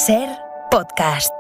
SER Podcast.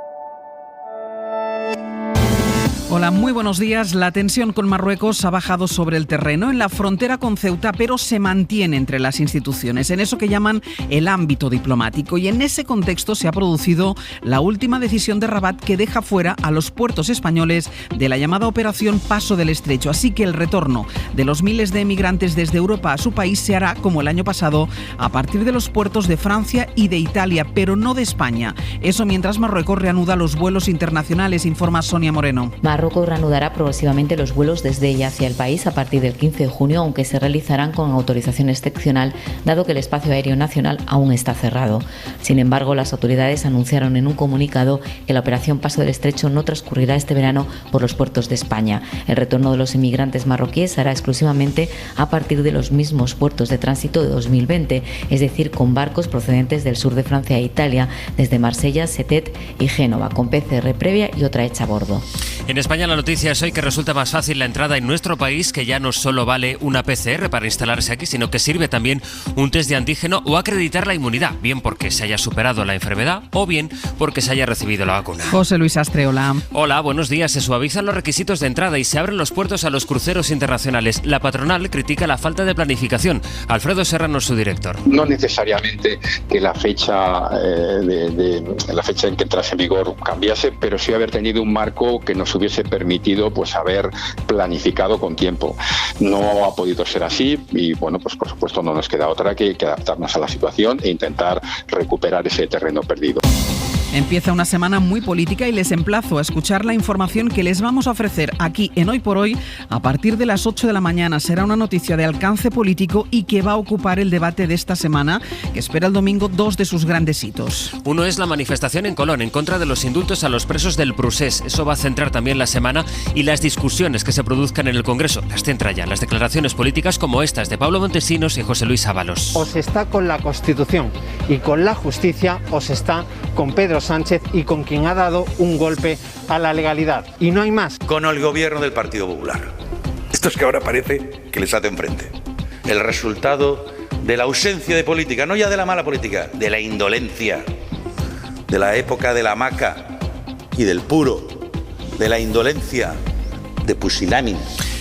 Hola, muy buenos días. La tensión con Marruecos ha bajado sobre el terreno en la frontera con Ceuta, pero se mantiene entre las instituciones, en eso que llaman el ámbito diplomático. Y en ese contexto se ha producido la última decisión de Rabat que deja fuera a los puertos españoles de la llamada Operación Paso del Estrecho. Así que el retorno de los miles de emigrantes desde Europa a su país se hará, como el año pasado, a partir de los puertos de Francia y de Italia, pero no de España. Eso mientras Marruecos reanuda los vuelos internacionales, informa Sonia Moreno. Marruecos reanudará progresivamente los vuelos desde y hacia el país a partir del 15 de junio, aunque se realizarán con autorización excepcional, dado que el espacio aéreo nacional aún está cerrado. Sin embargo, las autoridades anunciaron en un comunicado que la operación Paso del Estrecho no transcurrirá este verano por los puertos de España. El retorno de los inmigrantes marroquíes será exclusivamente a partir de los mismos puertos de tránsito de 2020, es decir, con barcos procedentes del sur de Francia e Italia, desde Marsella, Setet y Génova, con PCR previa y otra hecha a bordo. En España la noticia es hoy que resulta más fácil la entrada en nuestro país, que ya no solo vale una PCR para instalarse aquí, sino que sirve también un test de antígeno o acreditar la inmunidad, bien porque se haya superado la enfermedad o bien porque se haya recibido la vacuna. José Luis Astre, hola. Hola, buenos días. Se suavizan los requisitos de entrada y se abren los puertos a los cruceros internacionales. La patronal critica la falta de planificación. Alfredo Serrano es su director. No necesariamente que la fecha la fecha en que entrase en vigor cambiase, pero sí haber tenido un marco que nos hubiese permitido haber planificado con tiempo. No ha podido ser así y bueno, pues por supuesto no nos queda otra que adaptarnos a la situación e intentar recuperar ese terreno perdido. Empieza una semana muy política y les emplazo a escuchar la información que les vamos a ofrecer aquí en Hoy por Hoy a partir de las 8 de la mañana. Será una noticia de alcance político y que va a ocupar el debate de esta semana, que espera el domingo dos de sus grandes hitos. Uno es la manifestación en Colón en contra de los indultos a los presos del Prusés. Eso va a centrar también la semana y las discusiones que se produzcan en el Congreso. Las centra ya las declaraciones políticas como estas de Pablo Montesinos y José Luis Ábalos. O se está con la Constitución y con la justicia, o se está con Pedro Sánchez y con quien ha dado un golpe a la legalidad. Y no hay más. Con el gobierno del Partido Popular. Esto es que ahora parece que les hacen frente. El resultado de la ausencia de política, no ya de la mala política, de la indolencia, de la época de la hamaca y del puro, de la indolencia, de pusilánime.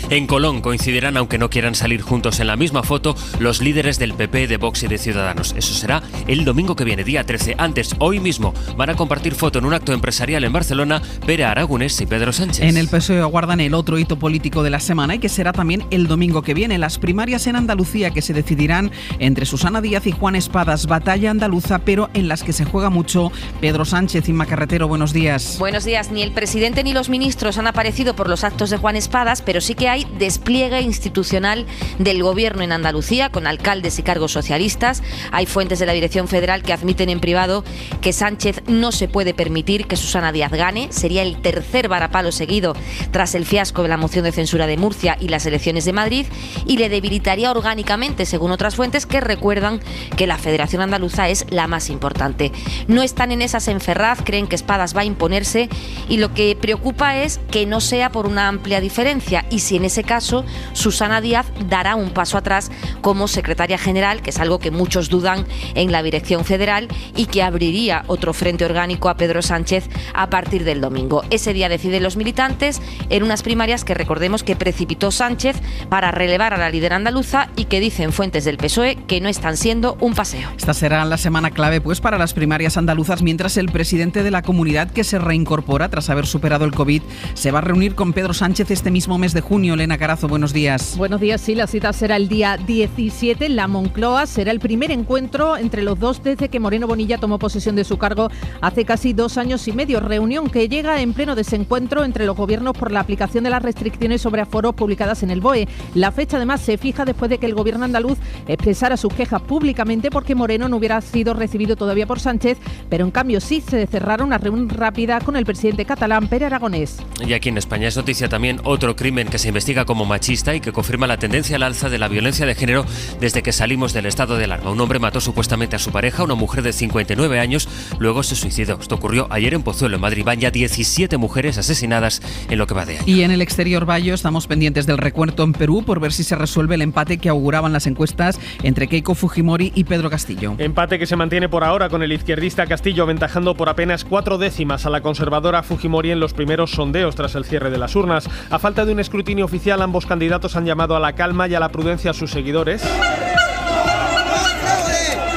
En Colón coincidirán, aunque no quieran salir juntos en la misma foto, los líderes del PP, de Vox y de Ciudadanos. Eso será el domingo que viene, día 13. Antes, hoy mismo, van a compartir foto en un acto empresarial en Barcelona Pere Aragonés y Pedro Sánchez. En el PSOE aguardan el otro hito político de la semana y que será también el domingo que viene. Las primarias en Andalucía, que se decidirán entre Susana Díaz y Juan Espadas. Batalla andaluza, pero en las que se juega mucho Pedro Sánchez. Inma Carretero, buenos días. Buenos días. Ni el presidente ni los ministros han aparecido por los actos de Juan Espadas, pero sí que hay despliegue institucional del gobierno en Andalucía con alcaldes y cargos socialistas. Hay fuentes de la Dirección Federal que admiten en privado que Sánchez no se puede permitir que Susana Díaz gane. Sería el tercer varapalo seguido tras el fiasco de la moción de censura de Murcia y las elecciones de Madrid, y le debilitaría orgánicamente, según otras fuentes que recuerdan que la Federación Andaluza es la más importante. No están en esas en Ferraz, creen que Espadas va a imponerse, y lo que preocupa es que no sea por una amplia diferencia, y si en ese caso Susana Díaz dará un paso atrás como secretaria general, que es algo que muchos dudan en la Dirección Federal, y que abriría otro frente orgánico a Pedro Sánchez a partir del domingo. Ese día deciden los militantes en unas primarias que recordemos que precipitó Sánchez para relevar a la líder andaluza y que dicen fuentes del PSOE que no están siendo un paseo. Esta será la semana clave para las primarias andaluzas, mientras el presidente de la comunidad, que se reincorpora tras haber superado el COVID, se va a reunir con Pedro Sánchez este mismo mes de junio. Elena Carazo, buenos días. Buenos días, sí, la cita será el día 17 en la Moncloa. Será el primer encuentro entre los dos desde que Moreno Bonilla tomó posesión de su cargo hace casi 2 años y medio. Reunión que llega en pleno desencuentro entre los gobiernos por la aplicación de las restricciones sobre aforos publicadas en el BOE. La fecha además se fija después de que el gobierno andaluz expresara sus quejas públicamente porque Moreno no hubiera sido recibido todavía por Sánchez, pero en cambio sí se cerrara una reunión rápida con el presidente catalán Pere Aragonés. Y aquí en España es noticia también otro crimen que se investiga investiga como machista y que confirma la tendencia al alza de la violencia de género desde que salimos del estado de alarma. Un hombre mató supuestamente a su pareja, una mujer de 59 años, luego se suicidó. Esto ocurrió ayer en Pozuelo, en Madrid. Van ya 17 mujeres asesinadas en lo que va de año. Y en el exterior, Bayo, estamos pendientes del recuento en Perú por ver si se resuelve el empate que auguraban las encuestas entre Keiko Fujimori y Pedro Castillo. Empate que se mantiene por ahora, con el izquierdista Castillo aventajando por apenas 4 décimas a la conservadora Fujimori en los primeros sondeos tras el cierre de las urnas. A falta de un escrutinio oficial, ambos candidatos han llamado a la calma y a la prudencia a sus seguidores.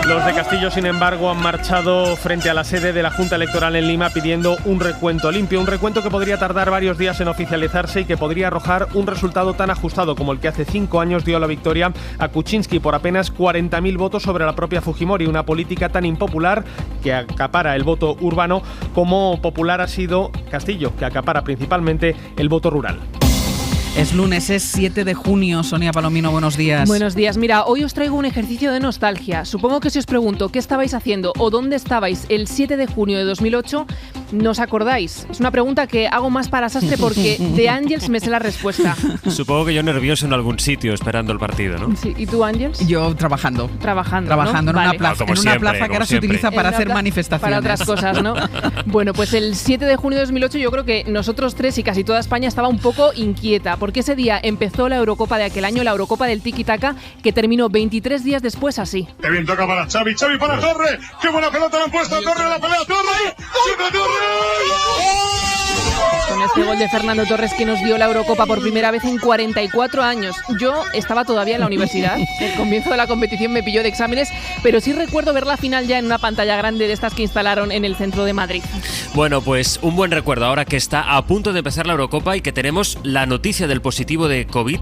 Los de Castillo, sin embargo, han marchado frente a la sede de la Junta Electoral en Lima pidiendo un recuento limpio, un recuento que podría tardar varios días en oficializarse y que podría arrojar un resultado tan ajustado como el que hace 5 años dio la victoria a Kuczynski por apenas 40.000 votos sobre la propia Fujimori, una política tan impopular que acapara el voto urbano como popular ha sido Castillo, que acapara principalmente el voto rural. Es lunes, es 7 de junio. Sonia Palomino, buenos días. Buenos días. Mira, hoy os traigo un ejercicio de nostalgia. Supongo que si os pregunto qué estabais haciendo o dónde estabais el 7 de junio de 2008, no os acordáis. Es una pregunta que hago más para sastre porque de Ángels me sé la respuesta. Supongo que yo nervioso en algún sitio esperando el partido, ¿no? Sí. ¿Y tú, Ángels? Yo trabajando. Trabajando, ¿no? Vale. En una plaza que ahora se utiliza para hacer manifestaciones. Para otras cosas, ¿no? Bueno, pues el 7 de junio de 2008 yo creo que nosotros tres y casi toda España estaba un poco inquieta porque ese día empezó la Eurocopa de aquel año, la Eurocopa del tiki-taka, que terminó 23 días después así. Qué bien toca para Xavi, Xavi para Torre, qué buena pelota le han puesto a Torre, la pelea Torre, ¡chuta Torre! Con este gol de Fernando Torres que nos dio la Eurocopa por primera vez en 44 años. Yo estaba todavía en la universidad, el comienzo de la competición me pilló de exámenes, pero sí recuerdo ver la final ya en una pantalla grande de estas que instalaron en el centro de Madrid. Bueno, pues un buen recuerdo ahora que está a punto de empezar la Eurocopa y que tenemos la noticia del positivo de COVID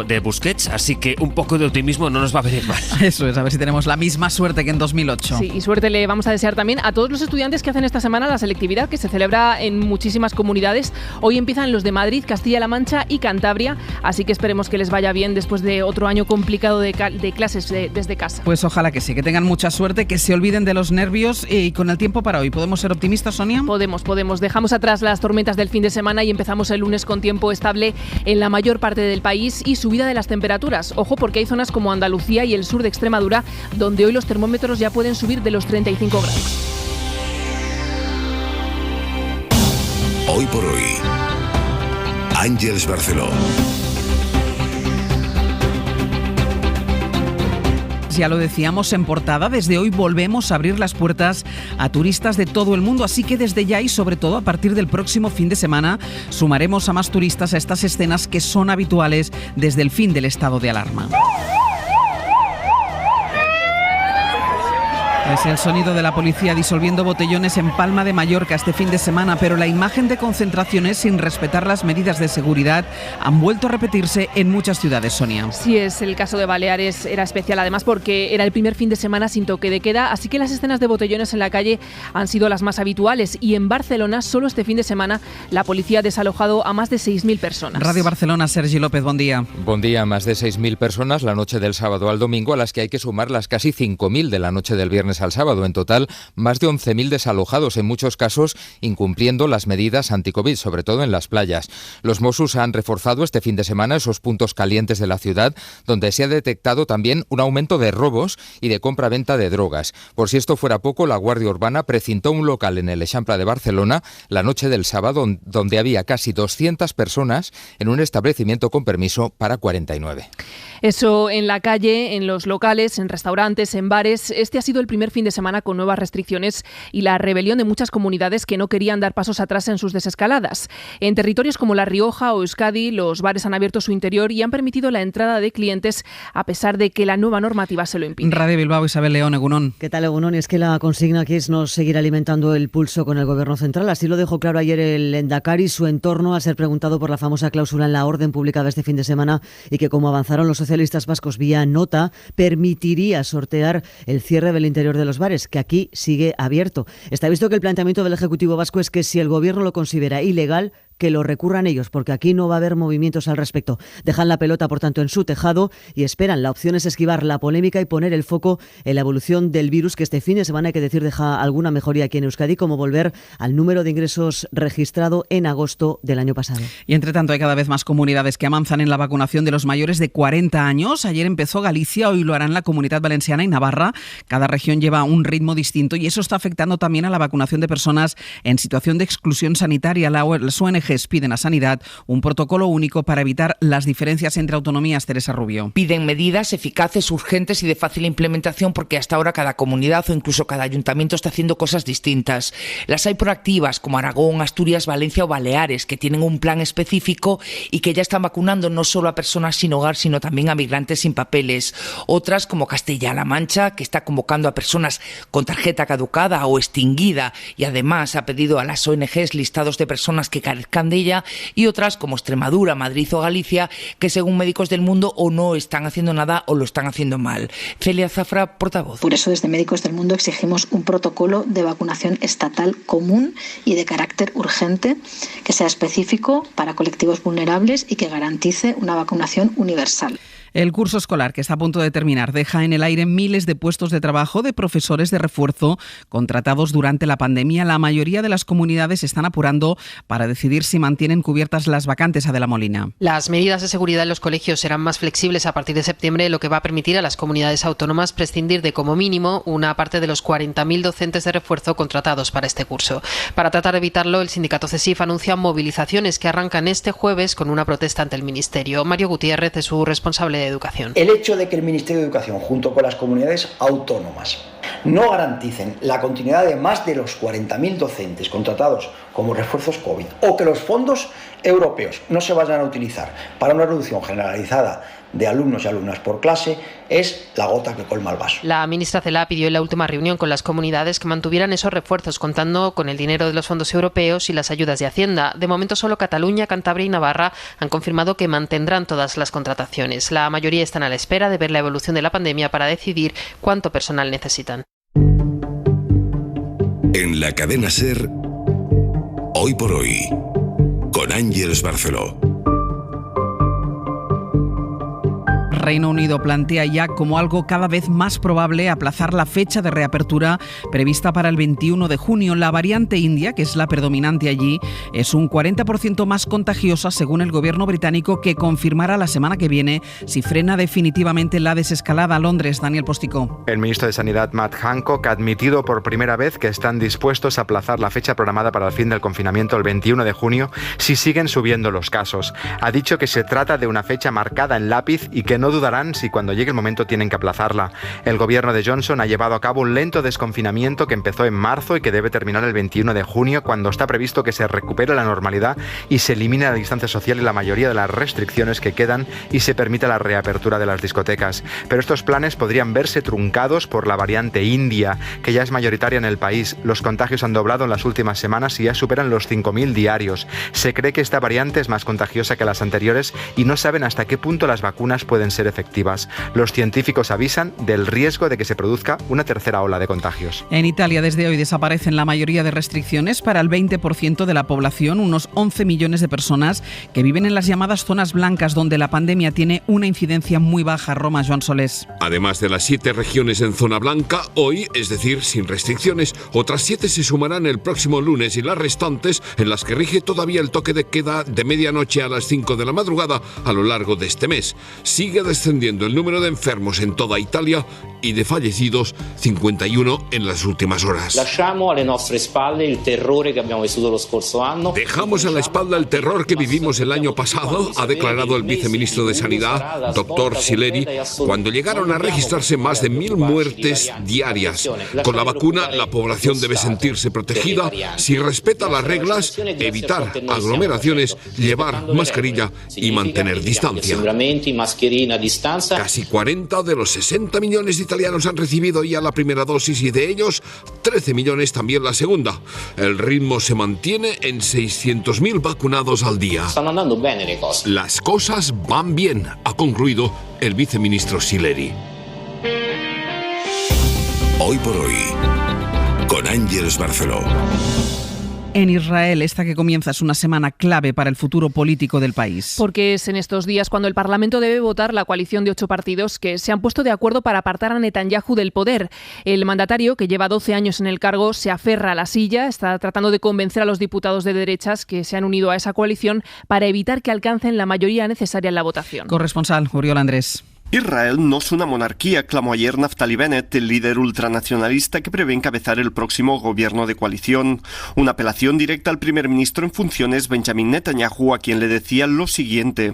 de Busquets, así que un poco de optimismo no nos va a venir mal. Eso es, a ver si tenemos la misma suerte que en 2008. Sí, y suerte le vamos a desear también a todos los estudiantes que hacen esta semana la selectividad, que se celebra en muchísimas comunidades. Hoy empiezan los de Madrid, Castilla-La Mancha y Cantabria, así que esperemos que les vaya bien después de otro año complicado de clases desde casa. Pues ojalá que sí, que tengan mucha suerte, que se olviden de los nervios y con el tiempo para hoy. ¿Podemos ser optimistas, Sonia? Podemos. Dejamos atrás las tormentas del fin de semana y empezamos el lunes con tiempo estable en la mayor parte del país y subida de las temperaturas. Ojo, porque hay zonas como Andalucía y el sur de Extremadura donde hoy los termómetros ya pueden subir de los 35 grados. Hoy por hoy, Ángels Barceló. Ya lo decíamos en portada, desde hoy volvemos a abrir las puertas a turistas de todo el mundo, así que desde ya y sobre todo a partir del próximo fin de semana sumaremos a más turistas a estas escenas que son habituales desde el fin del estado de alarma. Es el sonido de la policía disolviendo botellones en Palma de Mallorca este fin de semana, pero la imagen de concentraciones sin respetar las medidas de seguridad han vuelto a repetirse en muchas ciudades, Sonia. Sí, es el caso de Baleares, era especial además porque era el primer fin de semana sin toque de queda, así que las escenas de botellones en la calle han sido las más habituales y en Barcelona solo este fin de semana la policía ha desalojado a más de 6.000 personas. Radio Barcelona, Sergi López, buen día. Buen día, más de 6.000 personas la noche del sábado al domingo, a las que hay que sumar las casi 5.000 de la noche del viernes al sábado. En total, más de 11.000 desalojados, en muchos casos incumpliendo las medidas anti-COVID, sobre todo en las playas. Los Mossos han reforzado este fin de semana esos puntos calientes de la ciudad, donde se ha detectado también un aumento de robos y de compra-venta de drogas. Por si esto fuera poco, la Guardia Urbana precintó un local en el Eixample de Barcelona la noche del sábado, donde había casi 200 personas en un establecimiento con permiso para 49. Eso en la calle, en los locales, en restaurantes, en bares. Este ha sido el primer fin de semana con nuevas restricciones y la rebelión de muchas comunidades que no querían dar pasos atrás en sus desescaladas. En territorios como La Rioja o Euskadi, los bares han abierto su interior y han permitido la entrada de clientes a pesar de que la nueva normativa se lo impide. Radio Bilbao, Isabel León, Egunon. ¿Qué tal, Egunon? Es que la consigna aquí es no seguir alimentando el pulso con el Gobierno central. Así lo dejó claro ayer el Endacari y su entorno al ser preguntado por la famosa cláusula en la orden publicada este fin de semana y que, como avanzaron los socialistas vascos vía nota, permitiría sortear el cierre del interior de los bares, que aquí sigue abierto. Está visto que el planteamiento del Ejecutivo vasco es que si el Gobierno lo considera ilegal, que lo recurran ellos, porque aquí no va a haber movimientos al respecto. Dejan la pelota, por tanto, en su tejado y esperan. La opción es esquivar la polémica y poner el foco en la evolución del virus, que este fin de semana, hay que decir, deja alguna mejoría aquí en Euskadi, como volver al número de ingresos registrado en agosto del año pasado. Y entre tanto hay cada vez más comunidades que avanzan en la vacunación de los mayores de 40 años. Ayer empezó Galicia, hoy lo harán la Comunidad Valenciana y Navarra. Cada región lleva un ritmo distinto y eso está afectando también a la vacunación de personas en situación de exclusión sanitaria. Las ONGs piden a Sanidad un protocolo único para evitar las diferencias entre autonomías. Teresa Rubio. Piden medidas eficaces, urgentes y de fácil implementación, porque hasta ahora cada comunidad o incluso cada ayuntamiento está haciendo cosas distintas. Las hay proactivas, como Aragón, Asturias, Valencia o Baleares, que tienen un plan específico y que ya están vacunando no solo a personas sin hogar, sino también a migrantes sin papeles. Otras, como Castilla-La Mancha, que está convocando a personas con tarjeta caducada o extinguida y además ha pedido a las ONGs listados de personas que carezcan de ella, y otras, como Extremadura, Madrid o Galicia, que según Médicos del Mundo o no están haciendo nada o lo están haciendo mal. Celia Zafra, portavoz. Por eso desde Médicos del Mundo exigimos un protocolo de vacunación estatal común y de carácter urgente, que sea específico para colectivos vulnerables y que garantice una vacunación universal. El curso escolar, que está a punto de terminar, deja en el aire miles de puestos de trabajo de profesores de refuerzo contratados durante la pandemia. La mayoría de las comunidades están apurando para decidir si mantienen cubiertas las vacantes. Adela Molina. Las medidas de seguridad en los colegios serán más flexibles a partir de septiembre, lo que va a permitir a las comunidades autónomas prescindir de como mínimo una parte de los 40.000 docentes de refuerzo contratados para este curso. Para tratar de evitarlo, el sindicato CESIF anuncia movilizaciones que arrancan este jueves con una protesta ante el Ministerio. Mario Gutiérrez es su responsable de Educación. El hecho de que el Ministerio de Educación, junto con las comunidades autónomas, no garanticen la continuidad de más de los 40.000 docentes contratados como refuerzos COVID, o que los fondos europeos no se vayan a utilizar para una reducción generalizada de alumnos y alumnas por clase, es la gota que colma el vaso. La ministra Celaá pidió en la última reunión con las comunidades que mantuvieran esos refuerzos, contando con el dinero de los fondos europeos y las ayudas de Hacienda. De momento solo Cataluña, Cantabria y Navarra han confirmado que mantendrán todas las contrataciones. La mayoría están a la espera de ver la evolución de la pandemia para decidir cuánto personal necesitan. En la cadena SER, Hoy por Hoy, con Ángeles Barceló. Reino Unido plantea ya como algo cada vez más probable aplazar la fecha de reapertura prevista para el 21 de junio. La variante india, que es la predominante allí, es un 40% más contagiosa según el gobierno británico, que confirmará la semana que viene si frena definitivamente la desescalada. A Londres, Daniel Postico. El ministro de Sanidad, Matt Hancock, ha admitido por primera vez que están dispuestos a aplazar la fecha programada para el fin del confinamiento el 21 de junio si siguen subiendo los casos. Ha dicho que se trata de una fecha marcada en lápiz y que no dudarán si cuando llegue el momento tienen que aplazarla. El gobierno de Johnson ha llevado a cabo un lento desconfinamiento que empezó en marzo y que debe terminar el 21 de junio, cuando está previsto que se recupere la normalidad y se elimine la distancia social y la mayoría de las restricciones que quedan y se permita la reapertura de las discotecas. Pero estos planes podrían verse truncados por la variante india, que ya es mayoritaria en el país. Los contagios han doblado en las últimas semanas y ya superan los 5.000 diarios. Se cree que esta variante es más contagiosa que las anteriores y no saben hasta qué punto las vacunas pueden ser efectivas. Los científicos avisan del riesgo de que se produzca una tercera ola de contagios. En Italia desde hoy desaparecen la mayoría de restricciones para el 20% de la población, unos 11 millones de personas que viven en las llamadas zonas blancas, donde la pandemia tiene una incidencia muy baja. Roma, Joan Solés. Además de las 7 regiones en zona blanca, hoy, es decir, sin restricciones, otras 7 se sumarán el próximo lunes y las restantes en las que rige todavía el toque de queda de medianoche a las 5 de la madrugada a lo largo de este mes. Sigue descendiendo el número de enfermos en toda Italia y de fallecidos, 51 en las últimas horas. Dejamos a la espalda el terror que vivimos el año pasado, ha declarado el viceministro de Sanidad, doctor Sileri, cuando llegaron a registrarse más de 1.000 muertes diarias. Con la vacuna, la población debe sentirse protegida. Si respeta las reglas, evitar aglomeraciones, llevar mascarilla y mantener distancia. Casi 40 de los 60 millones de italianos han recibido ya la primera dosis y de ellos 13 millones también la segunda. El ritmo se mantiene en 600.000 vacunados al día. Las cosas van bien, ha concluido el viceministro Sileri. Hoy por Hoy, con Ángeles Barceló. En Israel, esta que comienza es una semana clave para el futuro político del país. Porque es en estos días cuando el Parlamento debe votar la coalición de 8 partidos que se han puesto de acuerdo para apartar a Netanyahu del poder. El mandatario, que lleva 12 años en el cargo, se aferra a la silla, está tratando de convencer a los diputados de derechas que se han unido a esa coalición para evitar que alcancen la mayoría necesaria en la votación. Corresponsal, Oriol Andrés. Israel no es una monarquía, clamó ayer Naftali Bennett, el líder ultranacionalista que prevé encabezar el próximo gobierno de coalición. Una apelación directa al primer ministro en funciones, Benjamin Netanyahu, a quien le decía lo siguiente: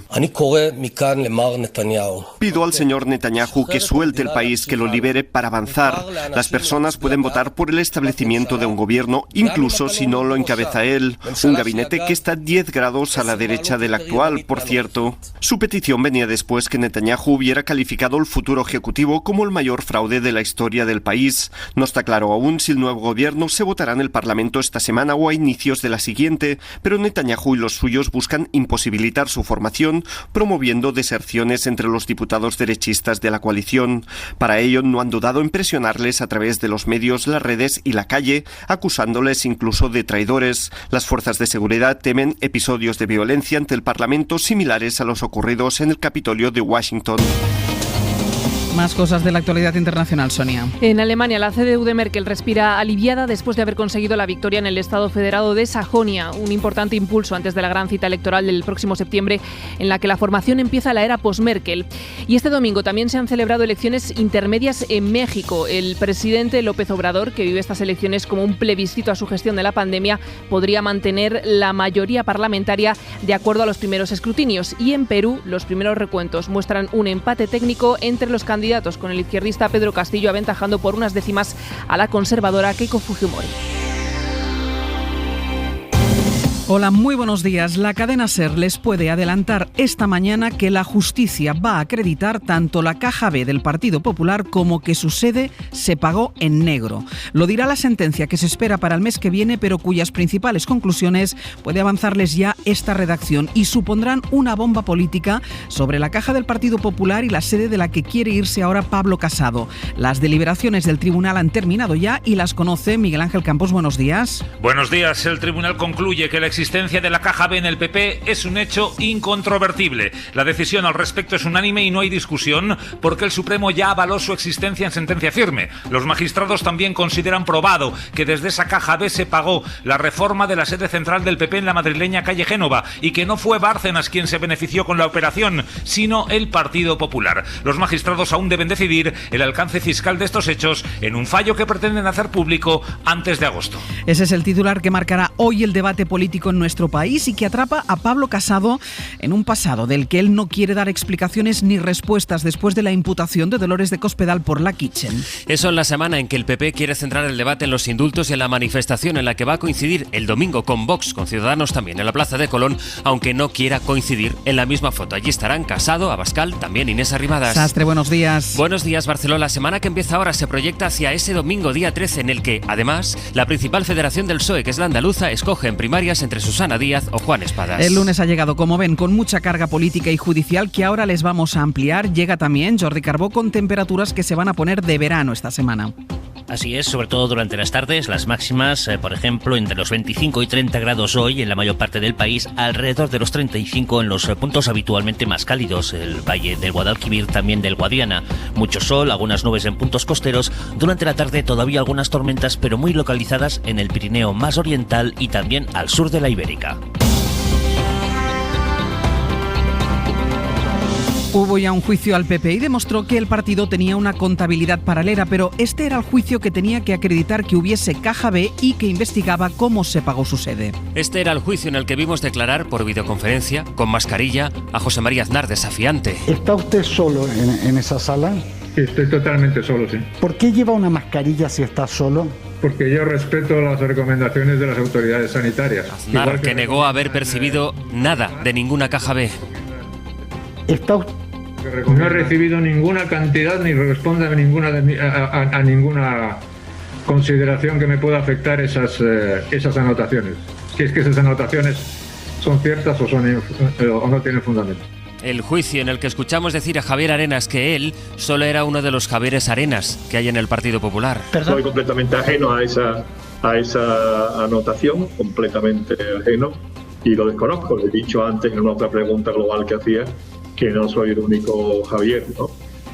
pido al señor Netanyahu que suelte el país, que lo libere para avanzar. Las personas pueden votar por el establecimiento de un gobierno, incluso si no lo encabeza él. Un gabinete que está 10 grados a la derecha del actual, por cierto. Su petición venía después que Netanyahu hubiera calificado el futuro ejecutivo como el mayor fraude de la historia del país. No está claro aún si el nuevo gobierno se votará en el Parlamento esta semana o a inicios de la siguiente, pero Netanyahu y los suyos buscan imposibilitar su formación, promoviendo deserciones entre los diputados derechistas de la coalición. Para ello no han dudado en presionarles a través de los medios, las redes y la calle, acusándoles incluso de traidores. Las fuerzas de seguridad temen episodios de violencia ante el Parlamento similares a los ocurridos en el Capitolio de Washington. Más cosas de la actualidad internacional, Sonia. En Alemania, la CDU de Merkel respira aliviada después de haber conseguido la victoria en el Estado federado de Sajonia, un importante impulso antes de la gran cita electoral del próximo septiembre, en la que la formación empieza la era post-Merkel. Y este domingo también se han celebrado elecciones intermedias en México. El presidente López Obrador, que vive estas elecciones como un plebiscito a su gestión de la pandemia, podría mantener la mayoría parlamentaria de acuerdo a los primeros escrutinios. Y en Perú, los primeros recuentos muestran un empate técnico entre los candidatos, con el izquierdista Pedro Castillo aventajando por unas décimas a la conservadora Keiko Fujimori. Hola, muy buenos días. La cadena SER les puede adelantar esta mañana que la justicia va a acreditar tanto la caja B del Partido Popular como que su sede se pagó en negro. Lo dirá la sentencia que se espera para el mes que viene, pero cuyas principales conclusiones puede avanzarles ya esta redacción y supondrán una bomba política sobre la caja del Partido Popular y la sede de la que quiere irse ahora Pablo Casado. Las deliberaciones del tribunal han terminado ya y las conoce Miguel Ángel Campos. Buenos días. Buenos días. El tribunal concluye que la existencia de la caja B en el PP es un hecho incontrovertible. La decisión al respecto es unánime y no hay discusión porque el Supremo ya avaló su existencia en sentencia firme. Los magistrados también consideran probado que desde esa caja B se pagó la reforma de la sede central del PP en la madrileña calle Génova y que no fue Bárcenas quien se benefició con la operación, sino el Partido Popular. Los magistrados aún deben decidir el alcance fiscal de estos hechos en un fallo que pretenden hacer público antes de agosto. Ese es el titular que marcará hoy el debate político en nuestro país y que atrapa a Pablo Casado en un pasado del que él no quiere dar explicaciones ni respuestas después de la imputación de Dolores de Cospedal por la Kitchen. Eso en la semana en que el PP quiere centrar el debate en los indultos y en la manifestación en la que va a coincidir el domingo con Vox, con Ciudadanos también en la Plaza de Colón, aunque no quiera coincidir en la misma foto. Allí estarán Casado, Abascal, también Inés Arrimadas. Sastre, buenos días. Buenos días, Barcelona. La semana que empieza ahora se proyecta hacia ese domingo, día 13, en el que, además, la principal federación del PSOE, que es la andaluza, escoge en primarias entre Susana Díaz o Juan Espadas. El lunes ha llegado, como ven, con mucha carga política y judicial que ahora les vamos a ampliar. Llega también Jordi Carbó con temperaturas que se van a poner de verano esta semana. Así es, sobre todo durante las tardes, las máximas, por ejemplo, entre los 25 y 30 grados hoy en la mayor parte del país, alrededor de los 35 en los puntos habitualmente más cálidos, el valle del Guadalquivir, también del Guadiana. Mucho sol, algunas nubes en puntos costeros, durante la tarde todavía algunas tormentas, pero muy localizadas en el Pirineo más oriental y también al sur de la Ibérica. Hubo ya un juicio al PP y demostró que el partido tenía una contabilidad paralela, pero este era el juicio que tenía que acreditar que hubiese caja B y que investigaba cómo se pagó su sede. Este era el juicio en el que vimos declarar por videoconferencia, con mascarilla, a José María Aznar desafiante. ¿Está usted solo en esa sala? Estoy totalmente solo, sí. ¿Por qué lleva una mascarilla si está solo? Porque yo respeto las recomendaciones de las autoridades sanitarias. Aznar, que negó haber percibido nada de ninguna caja B. No he recibido ninguna cantidad ni responde a ninguna consideración que me pueda afectar esas anotaciones. Si es que esas anotaciones son ciertas o no tienen fundamento. El juicio en el que escuchamos decir a Javier Arenas que él solo era uno de los Javieres Arenas que hay en el Partido Popular. Soy completamente ajeno a a esa anotación, completamente ajeno, y lo desconozco. Le he dicho antes en una otra pregunta global que hacía que no soy el único Javier, ¿no?,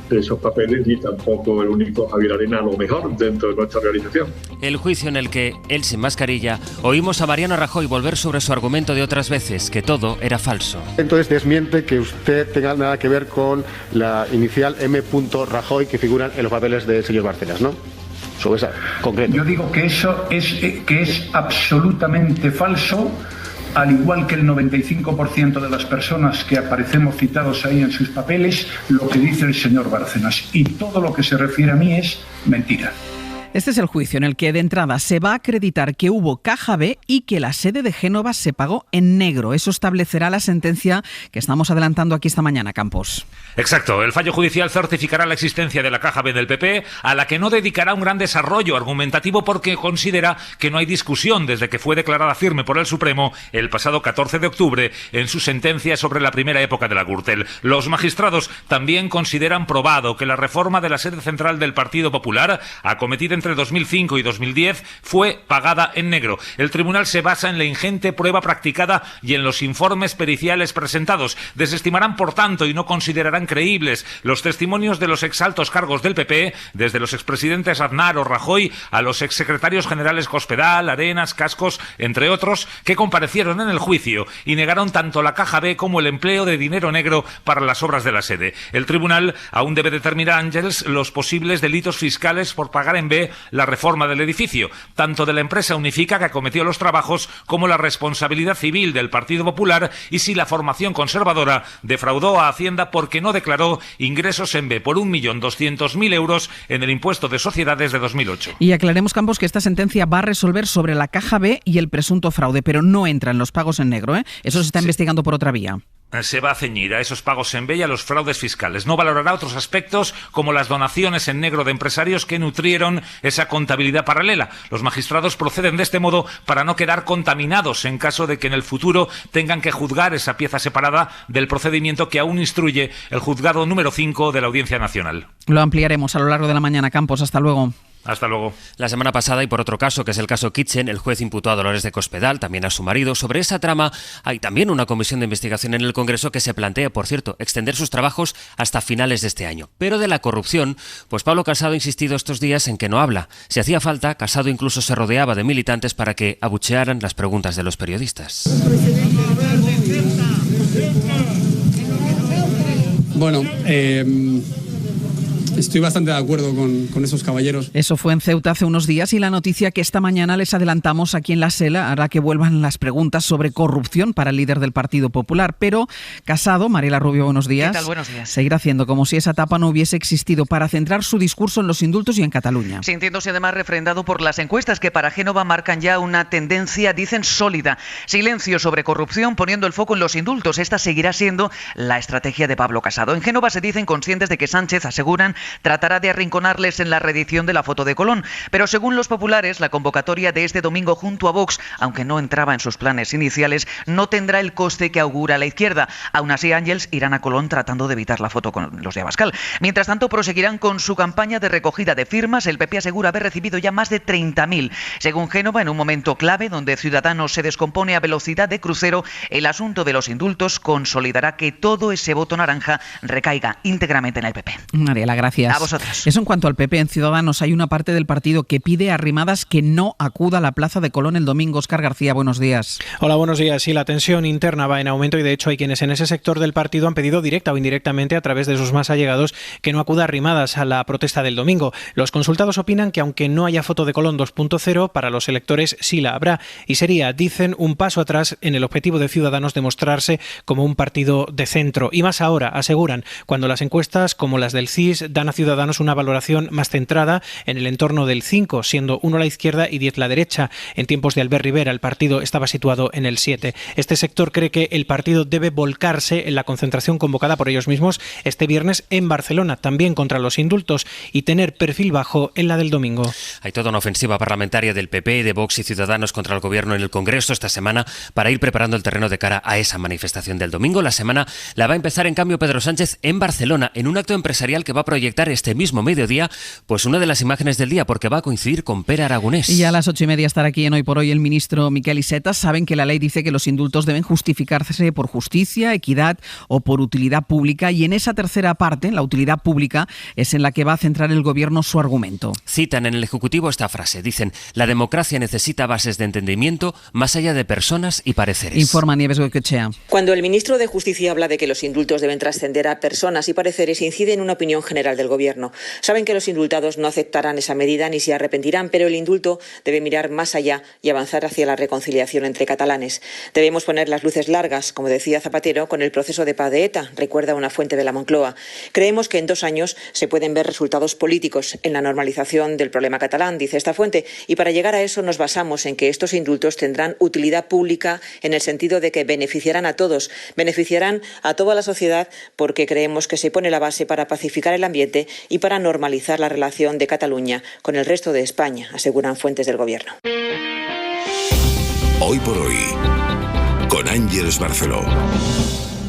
de esos papeles, y tampoco el único Javier Arena, a lo mejor, dentro de nuestra organización. El juicio en el que, él sin mascarilla, oímos a Mariano Rajoy volver sobre su argumento de otras veces, que todo era falso. Entonces desmiente que usted tenga nada que ver con la inicial M. Rajoy que figuran en los papeles del señor Bárcenas, ¿no? Sobre esa concreto. Yo digo que eso es absolutamente falso, al igual que el 95% de las personas que aparecemos citados ahí en sus papeles, lo que dice el señor Bárcenas. Y todo lo que se refiere a mí es mentira. Este es el juicio en el que de entrada se va a acreditar que hubo caja B y que la sede de Génova se pagó en negro. Eso establecerá la sentencia que estamos adelantando aquí esta mañana, Campos. Exacto. El fallo judicial certificará la existencia de la caja B del PP, a la que no dedicará un gran desarrollo argumentativo porque considera que no hay discusión desde que fue declarada firme por el Supremo el pasado 14 de octubre en su sentencia sobre la primera época de la Gürtel. Los magistrados también consideran probado que la reforma de la sede central del Partido Popular, acometida entre 2005 y 2010, fue pagada en negro. El tribunal se basa en la ingente prueba practicada y en los informes periciales presentados. Desestimarán, por tanto, y no considerarán creíbles los testimonios de los exaltos cargos del PP, desde los expresidentes Aznar o Rajoy a los exsecretarios generales Cospedal, Arenas, Cascos, entre otros, que comparecieron en el juicio y negaron tanto la caja B como el empleo de dinero negro para las obras de la sede. El tribunal aún debe determinar, Ángels, los posibles delitos fiscales por pagar en B la reforma del edificio, tanto de la empresa Unifica que acometió los trabajos como la responsabilidad civil del Partido Popular, y si la formación conservadora defraudó a Hacienda porque no declaró ingresos en B por 1.200.000 euros en el impuesto de sociedades de 2008. Y aclaremos, Campos, que esta sentencia va a resolver sobre la caja B y el presunto fraude, pero no entra en los pagos en negro, ¿eh? Eso se está investigando por otra vía. Se va a ceñir a esos pagos en B y a los fraudes fiscales. No valorará otros aspectos como las donaciones en negro de empresarios que nutrieron esa contabilidad paralela. Los magistrados proceden de este modo para no quedar contaminados en caso de que en el futuro tengan que juzgar esa pieza separada del procedimiento que aún instruye el juzgado número 5 de la Audiencia Nacional. Lo ampliaremos a lo largo de la mañana, Campos. Hasta luego. Hasta luego. La semana pasada, y por otro caso, que es el caso Kitchen, el juez imputó a Dolores de Cospedal, también a su marido. Sobre esa trama hay también una comisión de investigación en el Congreso que se plantea, por cierto, extender sus trabajos hasta finales de este año. Pero de la corrupción, pues Pablo Casado ha insistido estos días en que no habla. Si hacía falta, Casado incluso se rodeaba de militantes para que abuchearan las preguntas de los periodistas. Bueno, estoy bastante de acuerdo con esos caballeros. Eso fue en Ceuta hace unos días, y la noticia que esta mañana les adelantamos aquí en la SELA hará que vuelvan las preguntas sobre corrupción para el líder del Partido Popular. Pero Casado, Mariela Rubio, buenos días. ¿Qué tal? Buenos días. Seguirá haciendo como si esa etapa no hubiese existido para centrar su discurso en los indultos y en Cataluña. Sintiéndose además refrendado por las encuestas que para Génova marcan ya una tendencia, dicen, sólida. Silencio sobre corrupción, poniendo el foco en los indultos. Esta seguirá siendo la estrategia de Pablo Casado. En Génova se dicen conscientes de que Sánchez, aseguran, tratará de arrinconarles en la reedición de la foto de Colón. Pero según los populares, la convocatoria de este domingo junto a Vox, aunque no entraba en sus planes iniciales, no tendrá el coste que augura la izquierda. Aún así, Ángels irán a Colón tratando de evitar la foto con los de Abascal. Mientras tanto, proseguirán con su campaña de recogida de firmas. El PP asegura haber recibido ya más de 30.000. Según Génova, en un momento clave donde Ciudadanos se descompone a velocidad de crucero, el asunto de los indultos consolidará que todo ese voto naranja recaiga íntegramente en el PP. Mariela, gracias. A vosotros. Eso en cuanto al PP. En Ciudadanos hay una parte del partido que pide a Arrimadas que no acuda a la plaza de Colón el domingo. Óscar García, buenos días. Hola, buenos días. Sí, la tensión interna va en aumento y de hecho hay quienes en ese sector del partido han pedido directa o indirectamente a través de sus más allegados que no acuda Arrimadas a la protesta del domingo. Los consultados opinan que aunque no haya foto de Colón 2.0, para los electores sí la habrá y sería, dicen, un paso atrás en el objetivo de Ciudadanos de mostrarse como un partido de centro. Y más ahora, aseguran, cuando las encuestas como las del CIS dan a Ciudadanos una valoración más centrada en el entorno del 5, siendo 1 la izquierda y 10 la derecha. En tiempos de Albert Rivera el partido estaba situado en el 7. Este sector cree que el partido debe volcarse en la concentración convocada por ellos mismos este viernes en Barcelona, también contra los indultos, y tener perfil bajo en la del domingo. Hay toda una ofensiva parlamentaria del PP, de Vox y Ciudadanos contra el Gobierno en el Congreso esta semana para ir preparando el terreno de cara a esa manifestación del domingo. La semana la va a empezar, en cambio, Pedro Sánchez en Barcelona, en un acto empresarial que va a proyectar proyectar este mismo mediodía pues una de las imágenes del día, porque va a coincidir con Pere Aragonés. Y a las 8:30 estará aquí en Hoy por Hoy el ministro Miquel Iceta. Saben que la ley dice que los indultos deben justificarse por justicia, equidad o por utilidad pública, y en esa tercera parte, en la utilidad pública, es en la que va a centrar el Gobierno su argumento. Citan en el Ejecutivo esta frase, dicen: la democracia necesita bases de entendimiento más allá de personas y pareceres. Informa Nieves Goicoechea. Cuando el ministro de Justicia habla de que los indultos deben trascender a personas y pareceres, incide en una opinión general del Gobierno. Saben que los indultados no aceptarán esa medida ni se arrepentirán, pero el indulto debe mirar más allá y avanzar hacia la reconciliación entre catalanes. Debemos poner las luces largas, como decía Zapatero, con el proceso de paz de ETA, recuerda una fuente de la Moncloa. Creemos que en 2 años se pueden ver resultados políticos en la normalización del problema catalán, dice esta fuente, y para llegar a eso nos basamos en que estos indultos tendrán utilidad pública en el sentido de que beneficiarán a todos, beneficiarán a toda la sociedad, porque creemos que se pone la base para pacificar el ambiente y para normalizar la relación de Cataluña con el resto de España, aseguran fuentes del Gobierno. Hoy por Hoy, con Ángeles Barceló.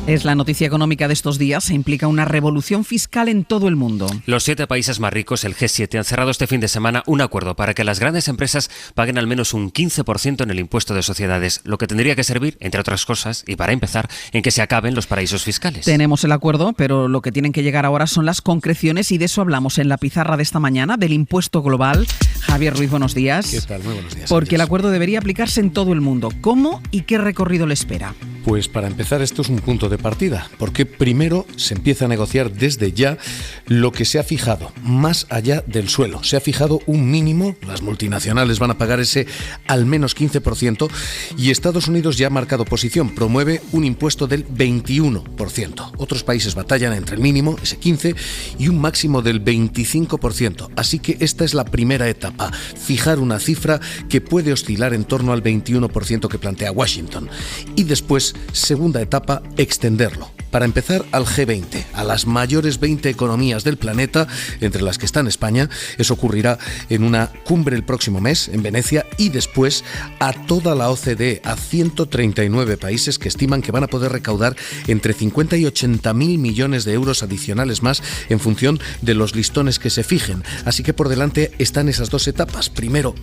Es la noticia económica de estos días. Se implica una revolución fiscal en todo el mundo. Los 7 países más ricos, el G7, han cerrado este fin de semana un acuerdo para que las grandes empresas paguen al menos un 15% en el impuesto de sociedades, lo que tendría que servir, entre otras cosas, y para empezar, en que se acaben los paraísos fiscales. Tenemos el acuerdo, pero lo que tienen que llegar ahora son las concreciones, y de eso hablamos en la pizarra de esta mañana, del impuesto global. Javier Ruiz, buenos días. ¿Qué tal? Muy buenos días. Porque el acuerdo debería aplicarse en todo el mundo. ¿Cómo y qué recorrido le espera? Pues para empezar, esto es un punto de partida, porque primero se empieza a negociar desde ya lo que se ha fijado, más allá del suelo. Se ha fijado un mínimo, las multinacionales van a pagar ese al menos 15%, y Estados Unidos ya ha marcado posición, promueve un impuesto del 21%. Otros países batallan entre el mínimo, ese 15%, y un máximo del 25%. Así que esta es la primera etapa, fijar una cifra que puede oscilar en torno al 21% que plantea Washington. Y después, segunda etapa, extenderlo. Para empezar, al G20, a las mayores 20 economías del planeta, entre las que está en España. Eso ocurrirá en una cumbre el próximo mes, en Venecia, y después a toda la OCDE, a 139 países que estiman que van a poder recaudar entre 50 y 80 mil millones de euros adicionales más en función de los listones que se fijen. Así que por delante están esas 2 etapas. Primero,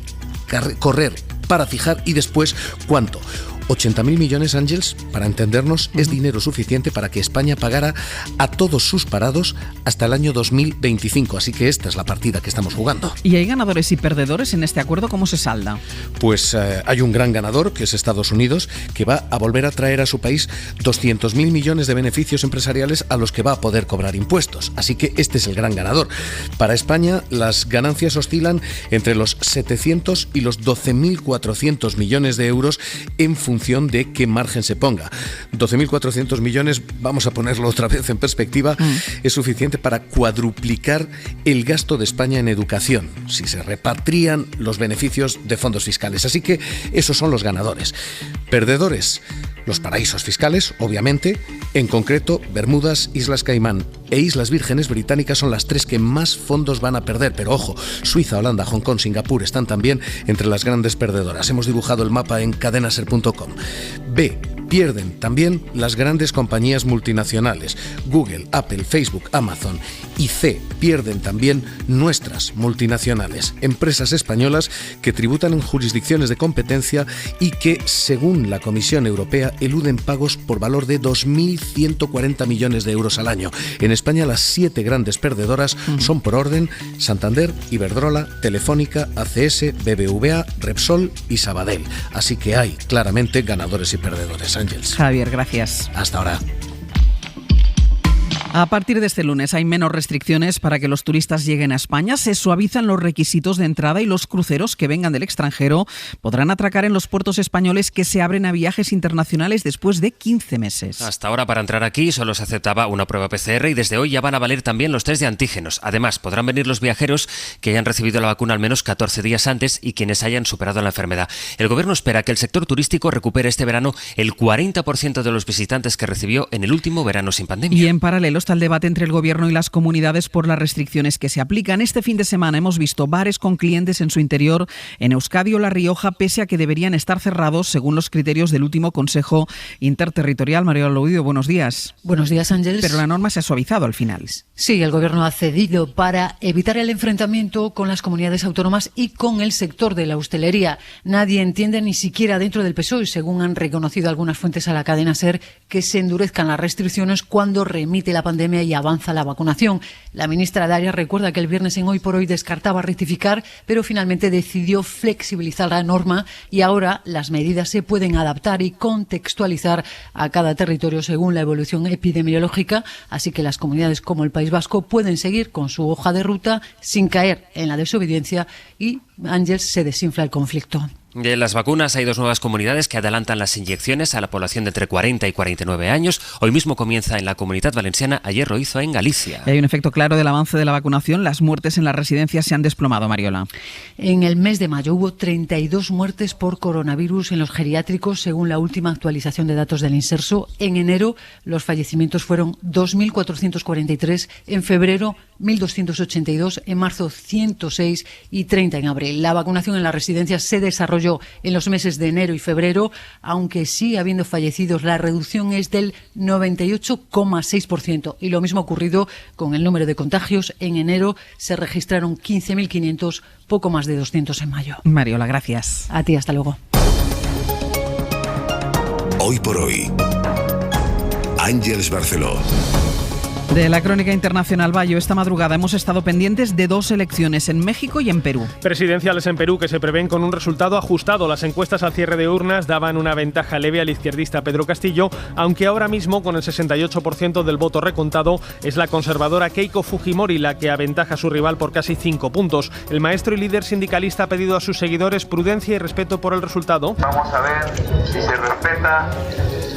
correr para fijar, y después, ¿cuánto? 80.000 millones, Ángels, para entendernos, es dinero suficiente para que España pagara a todos sus parados hasta el año 2025. Así que esta es la partida que estamos jugando. ¿Y hay ganadores y perdedores en este acuerdo? ¿Cómo se salda? Pues hay un gran ganador, que es Estados Unidos, que va a volver a traer a su país 200.000 millones de beneficios empresariales a los que va a poder cobrar impuestos. Así que este es el gran ganador. Para España, las ganancias oscilan entre los 700 y los 12.400 millones de euros en función de qué margen se ponga. 12.400 millones, vamos a ponerlo otra vez en perspectiva, es suficiente para cuadruplicar el gasto de España en educación, si se repatrian los beneficios de fondos fiscales. Así que esos son los ganadores. Perdedores, los paraísos fiscales, obviamente, en concreto Bermudas, Islas Caimán e Islas Vírgenes Británicas son las 3 que más fondos van a perder. Pero ojo, Suiza, Holanda, Hong Kong, Singapur están también entre las grandes perdedoras. Hemos dibujado el mapa en cadenaser.com. B. Pierden también las grandes compañías multinacionales, Google, Apple, Facebook, Amazon. Y C. Pierden también nuestras multinacionales, empresas españolas que tributan en jurisdicciones de competencia y que, según la Comisión Europea, eluden pagos por valor de 2.140 millones de euros al año. En España, las 7 grandes perdedoras son, por orden, Santander, Iberdrola, Telefónica, ACS, BBVA, Repsol y Sabadell. Así que hay claramente ganadores y perdedores. Ángels. Javier, gracias. Hasta ahora. A partir de este lunes hay menos restricciones para que los turistas lleguen a España. Se suavizan los requisitos de entrada y los cruceros que vengan del extranjero podrán atracar en los puertos españoles que se abren a viajes internacionales después de 15 meses. Hasta ahora, para entrar aquí solo se aceptaba una prueba PCR, y desde hoy ya van a valer también los test de antígenos. Además, podrán venir los viajeros que hayan recibido la vacuna al menos 14 días antes y quienes hayan superado la enfermedad. El Gobierno espera que el sector turístico recupere este verano el 40% de los visitantes que recibió en el último verano sin pandemia. Y en paralelo paralelo está el debate entre el Gobierno y las comunidades por las restricciones que se aplican. Este fin de semana hemos visto bares con clientes en su interior en Euskadi o La Rioja, pese a que deberían estar cerrados según los criterios del último Consejo Interterritorial. María Loido, buenos días. Buenos días, Ángeles. Pero la norma se ha suavizado al final. Sí, el Gobierno ha cedido para evitar el enfrentamiento con las comunidades autónomas y con el sector de la hostelería. Nadie entiende, ni siquiera dentro del PSOE, según han reconocido algunas fuentes a la cadena SER, que se endurezcan las restricciones cuando remite la pandemia y avanza la vacunación. La ministra Darias recuerda que el viernes en Hoy por Hoy descartaba rectificar, pero finalmente decidió flexibilizar la norma y ahora las medidas se pueden adaptar y contextualizar a cada territorio según la evolución epidemiológica, así que las comunidades como el País Vasco pueden seguir con su hoja de ruta sin caer en la desobediencia y, Ángel, se desinfla el conflicto. De las vacunas hay 2 nuevas comunidades que adelantan las inyecciones a la población de entre 40 y 49 años. Hoy mismo comienza en la Comunidad Valenciana, ayer lo hizo en Galicia. Y hay un efecto claro del avance de la vacunación. Las muertes en las residencias se han desplomado, Mariola. En el mes de mayo hubo 32 muertes por coronavirus en los geriátricos, según la última actualización de datos del Inserso. En enero los fallecimientos fueron 2.443, en febrero 1.282, en marzo 106 y 30 en abril. La vacunación en las residencias se desarrolló en los meses de enero y febrero, aunque sigue habiendo fallecidos, la reducción es del 98,6%. Y lo mismo ha ocurrido con el número de contagios. En enero se registraron 15.500, poco más de 200 en mayo. Mariola, gracias. A ti, hasta luego. Hoy por hoy, Ángeles Barceló. De la crónica internacional, Bayo, esta madrugada hemos estado pendientes de 2 elecciones en México y en Perú. Presidenciales en Perú que se prevén con un resultado ajustado. Las encuestas al cierre de urnas daban una ventaja leve al izquierdista Pedro Castillo, aunque ahora mismo con el 68% del voto recontado es la conservadora Keiko Fujimori la que aventaja a su rival por casi 5 puntos. El maestro y líder sindicalista ha pedido a sus seguidores prudencia y respeto por el resultado. Vamos a ver si se respeta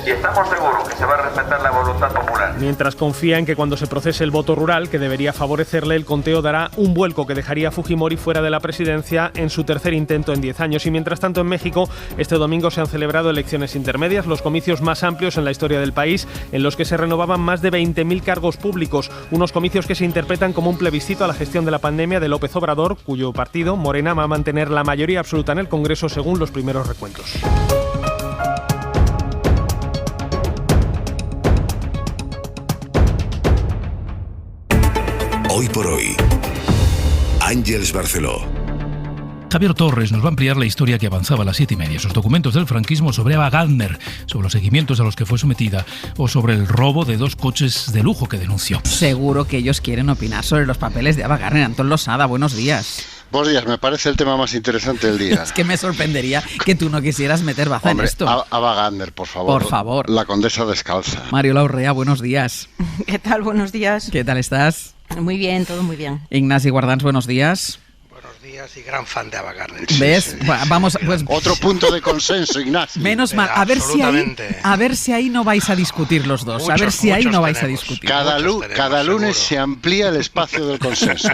y estamos seguros que se va a respetar la voluntad popular. Mientras confía en que cuando se procese el voto rural, que debería favorecerle, el conteo dará un vuelco que dejaría a Fujimori fuera de la presidencia en su tercer intento en 10 años. Y mientras tanto en México, este domingo se han celebrado elecciones intermedias, los comicios más amplios en la historia del país, en los que se renovaban más de 20.000 cargos públicos. Unos comicios que se interpretan como un plebiscito a la gestión de la pandemia de López Obrador, cuyo partido, Morena, va a mantener la mayoría absoluta en el Congreso según los primeros recuentos. Hoy por hoy, Ángeles Barceló. Javier Torres nos va a ampliar la historia que avanzaba a las 7:30, esos documentos del franquismo sobre Ava Gardner, sobre los seguimientos a los que fue sometida o sobre el robo de 2 coches de lujo que denunció. Seguro que ellos quieren opinar sobre los papeles de Ava Gardner. Antón Losada, buenos días. Buenos días, me parece el tema más interesante del día. Es que me sorprendería que tú no quisieras meter baza en esto. Ava Gardner, por favor. Por favor. La condesa descalza. Mariola Urrea, buenos días. ¿Qué tal? Buenos días. ¿Qué tal estás? Muy bien, todo muy bien. Ignasi Guardans, buenos días. Y gran fan de Ava Gardner. ¿Ves? Sí. Vamos, pues otro punto de consenso, Ignacio. Menos mal, a ver si ahí no vais a discutir los dos. A ver si ahí no vais a discutir. Cada lunes se amplía el espacio del consenso.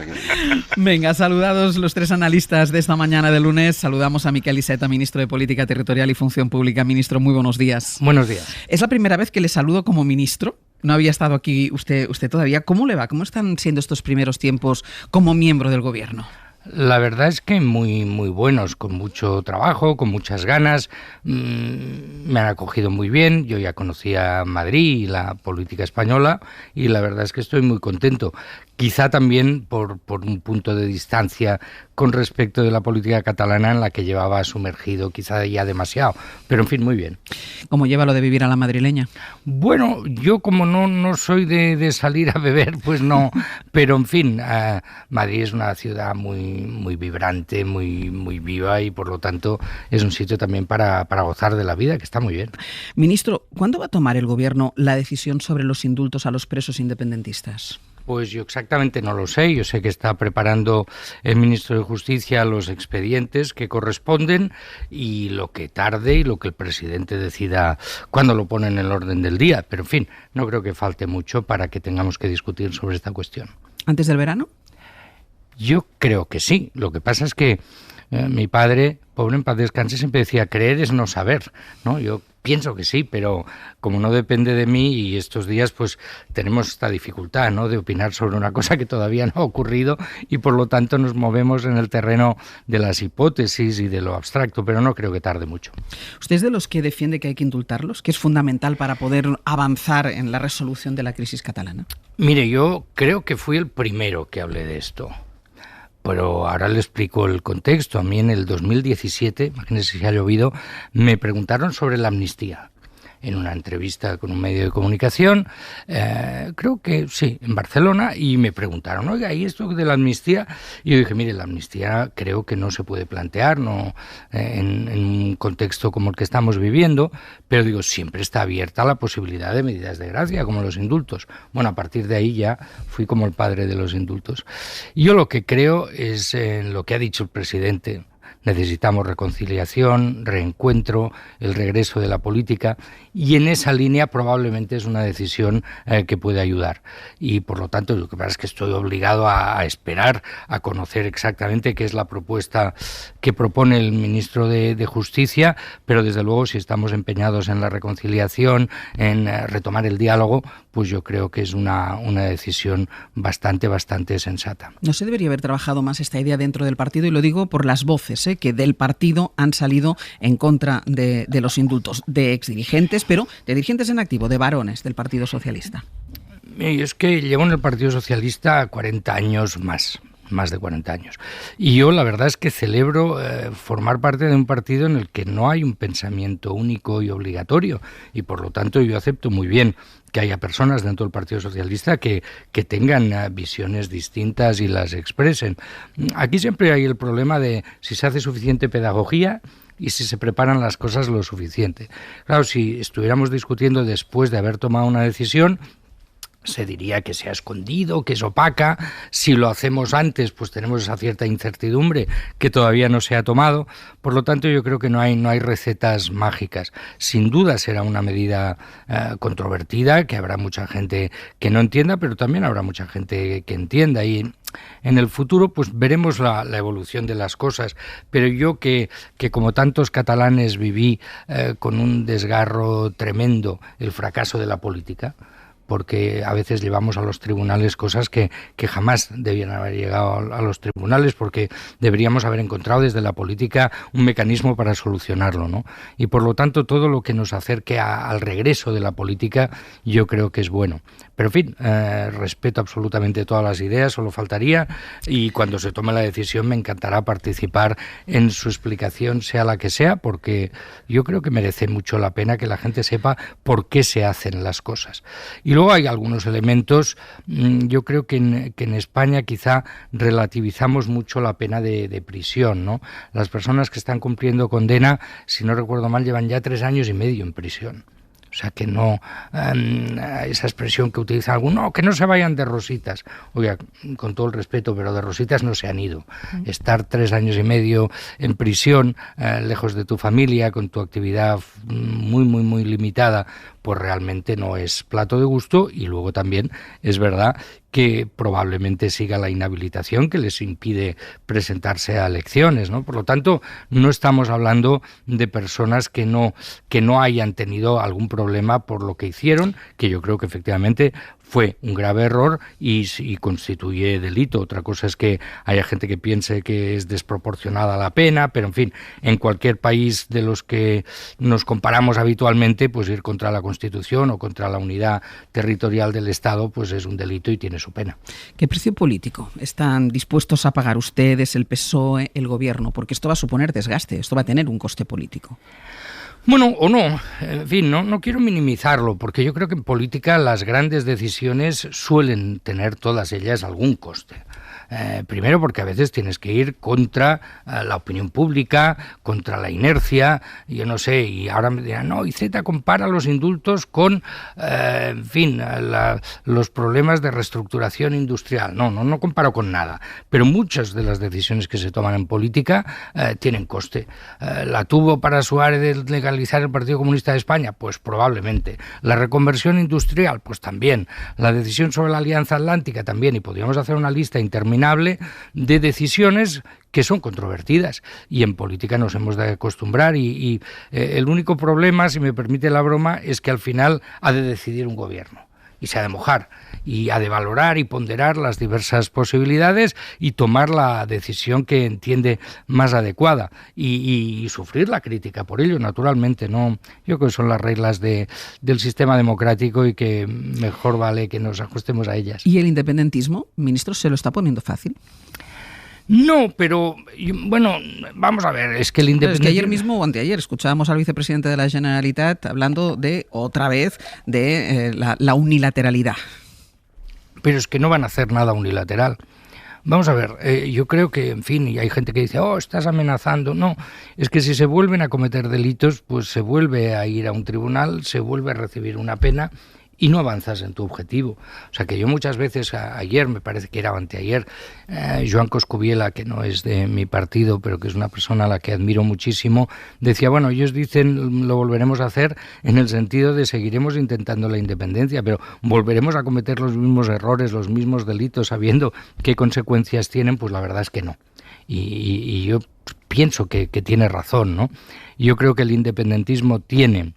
Venga, saludados los 3 analistas de esta mañana de lunes. Saludamos a Miquel Iceta, ministro de Política Territorial y Función Pública. Ministro, muy buenos días. Buenos días. Es la primera vez que le saludo como ministro. No había estado aquí usted todavía. ¿Cómo le va? ¿Cómo están siendo estos primeros tiempos como miembro del gobierno? La verdad es que muy buenos, con mucho trabajo, con muchas ganas. Me han acogido muy bien. Yo ya conocía Madrid y la política española y la verdad es que estoy muy contento. Quizá también por un punto de distancia con respecto de la política catalana en la que llevaba sumergido quizá ya demasiado. Pero en fin, muy bien. ¿Cómo lleva lo de vivir a la madrileña? Bueno, yo como no soy de salir a beber, pues no. Pero en fin, Madrid es una ciudad muy vibrante, muy viva y por lo tanto es un sitio también para gozar de la vida, que está muy bien. Ministro, ¿cuándo va a tomar el gobierno la decisión sobre los indultos a los presos independentistas? Pues yo exactamente no lo sé. Yo sé que está preparando el ministro de Justicia los expedientes que corresponden y lo que tarde y lo que el presidente decida cuando lo pone en el orden del día. Pero en fin, no creo que falte mucho para que tengamos que discutir sobre esta cuestión. ¿Antes del verano? Yo creo que sí. Lo que pasa es que mi padre, pobre en paz descanse, siempre decía creer es no saber, ¿no? Yo Pienso que sí, pero como no depende de mí y estos días pues tenemos esta dificultad, ¿no?, de opinar sobre una cosa que todavía no ha ocurrido y por lo tanto nos movemos en el terreno de las hipótesis y de lo abstracto, pero no creo que tarde mucho. ¿Usted es de los que defiende que hay que indultarlos, que es fundamental para poder avanzar en la resolución de la crisis catalana? Mire, yo creo que fui el primero que hablé de esto. Pero ahora le explico el contexto. A mí en el 2017, imagínense si ha llovido, me preguntaron sobre la amnistía. En una entrevista con un medio de comunicación, creo que sí, en Barcelona, y me preguntaron, oiga, ¿y esto de la amnistía? Y yo dije, mire, la amnistía creo que no se puede plantear en un contexto como el que estamos viviendo, pero digo, siempre está abierta la posibilidad de medidas de gracia, como los indultos. Bueno, a partir de ahí ya fui como el padre de los indultos. Y yo lo que creo es en lo que ha dicho el presidente. Necesitamos reconciliación, reencuentro, el regreso de la política, y en esa línea probablemente es una decisión que puede ayudar. Y por lo tanto, lo que pasa es que estoy obligado a esperar a conocer exactamente qué es la propuesta que propone el ministro de Justicia, pero desde luego si estamos empeñados en la reconciliación, en retomar el diálogo, pues yo creo que es una decisión bastante sensata. No se debería haber trabajado más esta idea dentro del partido, y lo digo por las voces que del partido han salido en contra de los indultos, de exdirigentes, pero de dirigentes en activo, de varones del Partido Socialista. Es que llevo en el Partido Socialista 40 años más de 40 años. Y yo la verdad es que celebro formar parte de un partido en el que no hay un pensamiento único y obligatorio, y por lo tanto yo acepto muy bien que haya personas dentro del Partido Socialista que tengan visiones distintas y las expresen. Aquí siempre hay el problema de si se hace suficiente pedagogía y si se preparan las cosas lo suficiente. Claro, si estuviéramos discutiendo después de haber tomado una decisión, se diría que se ha escondido, que es opaca. Si lo hacemos antes, pues tenemos esa cierta incertidumbre que todavía no se ha tomado. Por lo tanto, yo creo que no hay recetas mágicas. Sin duda será una medida controvertida, que habrá mucha gente que no entienda, pero también habrá mucha gente que entienda. Y en el futuro pues veremos la evolución de las cosas, pero yo que como tantos catalanes viví con un desgarro tremendo el fracaso de la política, porque a veces llevamos a los tribunales cosas que jamás debían haber llegado a los tribunales, porque deberíamos haber encontrado desde la política un mecanismo para solucionarlo, ¿no? Y por lo tanto todo lo que nos acerque al regreso de la política yo creo que es bueno. Pero en fin, respeto absolutamente todas las ideas, solo faltaría, y cuando se tome la decisión me encantará participar en su explicación, sea la que sea, porque yo creo que merece mucho la pena que la gente sepa por qué se hacen las cosas. Y luego hay algunos elementos, yo creo que en España quizá relativizamos mucho la pena de prisión, ¿no? Las personas que están cumpliendo condena, si no recuerdo mal, llevan ya 3 años y medio en prisión. O sea, que no, esa expresión que utiliza alguno, que no se vayan de rositas. Oiga, con todo el respeto, pero de rositas no se han ido. Estar 3 años y medio en prisión, lejos de tu familia, con tu actividad muy limitada, pues realmente no es plato de gusto. Y luego también es verdad que probablemente siga la inhabilitación que les impide presentarse a elecciones, ¿no? Por lo tanto, no estamos hablando de personas que no hayan tenido algún problema por lo que hicieron, que yo creo que efectivamente fue un grave error y constituye delito. Otra cosa es que haya gente que piense que es desproporcionada la pena, pero en fin, en cualquier país de los que nos comparamos habitualmente, pues ir contra la Constitución o contra la unidad territorial del Estado, pues es un delito y tiene su pena. ¿Qué precio político están dispuestos a pagar ustedes, el PSOE, el Gobierno? Porque esto va a suponer desgaste, esto va a tener un coste político. Bueno, o no, en fin, no quiero minimizarlo, porque yo creo que en política las grandes decisiones suelen tener todas ellas algún coste. Primero porque a veces tienes que ir contra la opinión pública, contra la inercia, yo no sé, y ahora me dirán, no, IZ compara los indultos con, en fin, los problemas de reestructuración industrial. No comparo con nada, pero muchas de las decisiones que se toman en política tienen coste. ¿La tuvo para Suárez de legalizar el Partido Comunista de España? Pues probablemente. ¿La reconversión industrial? Pues también. ¿La decisión sobre la Alianza Atlántica? También, y podríamos hacer una lista interminable interminable de decisiones que son controvertidas, y en política nos hemos de acostumbrar, y el único problema, si me permite la broma, es que al final ha de decidir un gobierno y se ha de mojar y ha de valorar y ponderar las diversas posibilidades y tomar la decisión que entiende más adecuada y sufrir la crítica por ello, naturalmente. No, yo creo que son las reglas del sistema democrático y que mejor vale que nos ajustemos a ellas. ¿Y el independentismo, ministro, se lo está poniendo fácil? No, pero bueno, vamos a ver, es que el independentismo... Es que ayer mismo o anteayer escuchábamos al vicepresidente de la Generalitat hablando de, otra vez, de la unilateralidad. Pero es que no van a hacer nada unilateral. Vamos a ver, yo creo que, en fin, y hay gente que dice, estás amenazando. No, es que si se vuelven a cometer delitos, pues se vuelve a ir a un tribunal, se vuelve a recibir una pena y no avanzas en tu objetivo. O sea que yo muchas veces, ayer, me parece que era anteayer, Joan Coscubiela, que no es de mi partido, pero que es una persona a la que admiro muchísimo, decía, bueno, ellos dicen lo volveremos a hacer en el sentido de seguiremos intentando la independencia, pero volveremos a cometer los mismos errores, los mismos delitos, sabiendo qué consecuencias tienen, pues la verdad es que no. Y yo pienso que tiene razón, ¿no? Yo creo que el independentismo tiene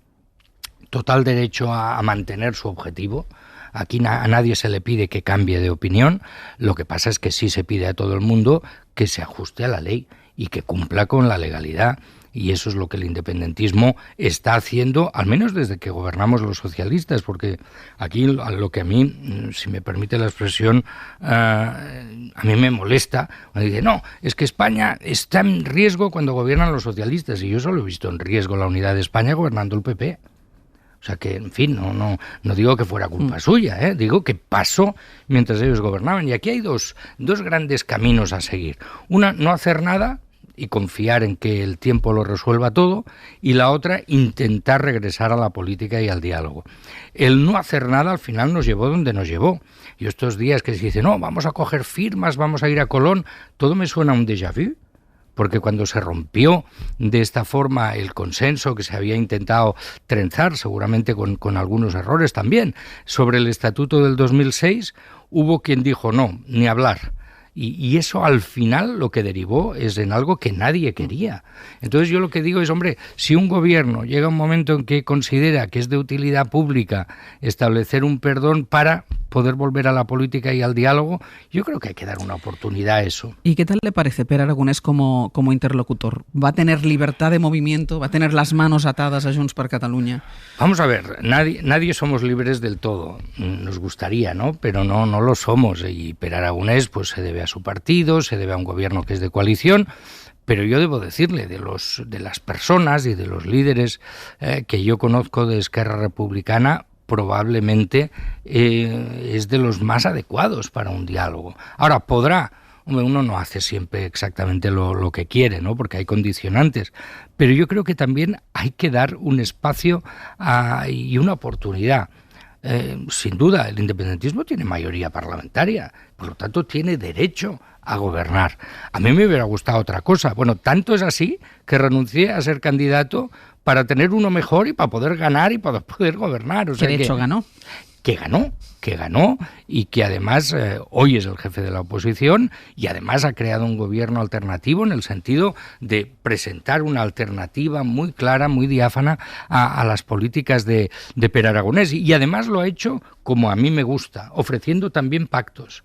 total derecho a mantener su objetivo. Aquí a nadie se le pide que cambie de opinión. Lo que pasa es que sí se pide a todo el mundo que se ajuste a la ley y que cumpla con la legalidad. Y eso es lo que el independentismo está haciendo, al menos desde que gobernamos los socialistas, porque aquí lo que a mí, si me permite la expresión, a mí me molesta cuando dice, no, es que España está en riesgo cuando gobiernan los socialistas, y yo solo he visto en riesgo la unidad de España gobernando el PP. O sea que, en fin, no digo que fuera culpa suya, digo que pasó mientras ellos gobernaban. Y aquí hay dos grandes caminos a seguir. Una, no hacer nada y confiar en que el tiempo lo resuelva todo, y la otra, intentar regresar a la política y al diálogo. El no hacer nada al final nos llevó donde nos llevó. Y estos días que se dice, no, vamos a coger firmas, vamos a ir a Colón, todo me suena a un déjà vu. Porque cuando se rompió de esta forma el consenso que se había intentado trenzar, seguramente con algunos errores también, sobre el Estatuto del 2006, hubo quien dijo no, ni hablar. Y eso al final lo que derivó es en algo que nadie quería. Entonces yo lo que digo es, hombre, si un gobierno llega a un momento en que considera que es de utilidad pública establecer un perdón para poder volver a la política y al diálogo, yo creo que hay que dar una oportunidad a eso. ¿Y qué tal le parece Pere Aragonès como interlocutor? ¿Va a tener libertad de movimiento? ¿Va a tener las manos atadas a Junts per Catalunya? Vamos a ver, nadie somos libres del todo. Nos gustaría, ¿no? Pero no lo somos. Y Pere Aragonès pues se debe a su partido, se debe a un gobierno que es de coalición. Pero yo debo decirle, de las personas y de los líderes que yo conozco de Esquerra Republicana, probablemente es de los más adecuados para un diálogo. Ahora, podrá, uno no hace siempre exactamente lo que quiere, ¿no? Porque hay condicionantes, pero yo creo que también hay que dar un espacio y una oportunidad. Sin duda, el independentismo tiene mayoría parlamentaria, por lo tanto tiene derecho a gobernar. A mí me hubiera gustado otra cosa. Bueno, tanto es así que renuncié a ser candidato para tener uno mejor y para poder ganar y para poder gobernar. O sea, que de hecho ganó. Que ganó y que además hoy es el jefe de la oposición y además ha creado un gobierno alternativo en el sentido de presentar una alternativa muy clara, muy diáfana a las políticas de Pere Aragonès, y además lo ha hecho como a mí me gusta, ofreciendo también pactos.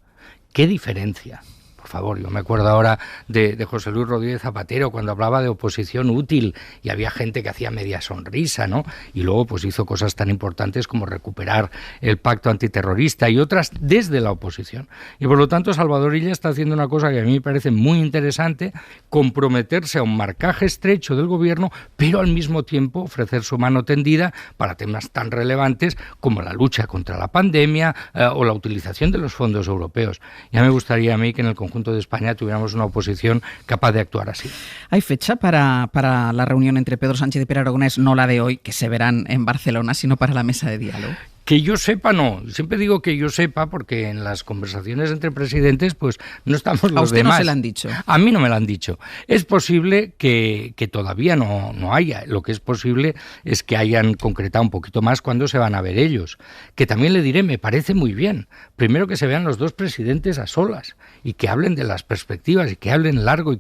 ¡Qué diferencia! Por favor, yo me acuerdo ahora de José Luis Rodríguez Zapatero cuando hablaba de oposición útil y había gente que hacía media sonrisa, ¿no? Y luego pues hizo cosas tan importantes como recuperar el pacto antiterrorista y otras desde la oposición. Y por lo tanto Salvador Illa está haciendo una cosa que a mí me parece muy interesante, comprometerse a un marcaje estrecho del gobierno, pero al mismo tiempo ofrecer su mano tendida para temas tan relevantes como la lucha contra la pandemia o la utilización de los fondos europeos. Ya me gustaría a mí que en el conjunto de España tuviéramos una oposición capaz de actuar así. ¿Hay fecha para la reunión entre Pedro Sánchez y Pere Aragonès, no la de hoy, que se verán en Barcelona, sino para la mesa de diálogo? Que yo sepa, no. Siempre digo que yo sepa porque en las conversaciones entre presidentes pues no estamos los demás. ¿A usted no se la han dicho? A mí no me la han dicho. Es posible que todavía no haya. Lo que es posible es que hayan concretado un poquito más cuando se van a ver ellos. Que también le diré, me parece muy bien. Primero que se vean los dos presidentes a solas y que hablen de las perspectivas y que hablen largo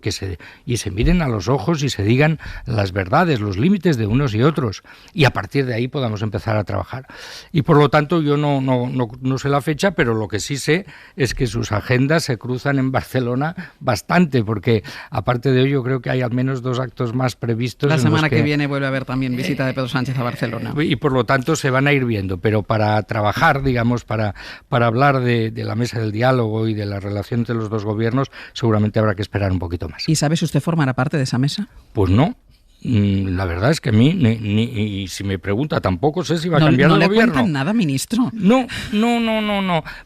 y se miren a los ojos y se digan las verdades, los límites de unos y otros. Y a partir de ahí podamos empezar a trabajar. Y por lo tanto yo no sé la fecha, pero lo que sí sé es que sus agendas se cruzan en Barcelona bastante, porque aparte de ello creo que hay al menos 2 actos más previstos. La semana que viene vuelve a haber también visita de Pedro Sánchez a Barcelona. Y por lo tanto se van a ir viendo, pero para trabajar, digamos, para hablar de la mesa del diálogo y de la relación entre los dos gobiernos, seguramente habrá que esperar un poquito más. ¿Y sabe si usted formará parte de esa mesa? Pues no. La verdad es que a mí, y si me pregunta, tampoco sé si va a cambiar el gobierno. ¿No le cuentan nada, ministro? No.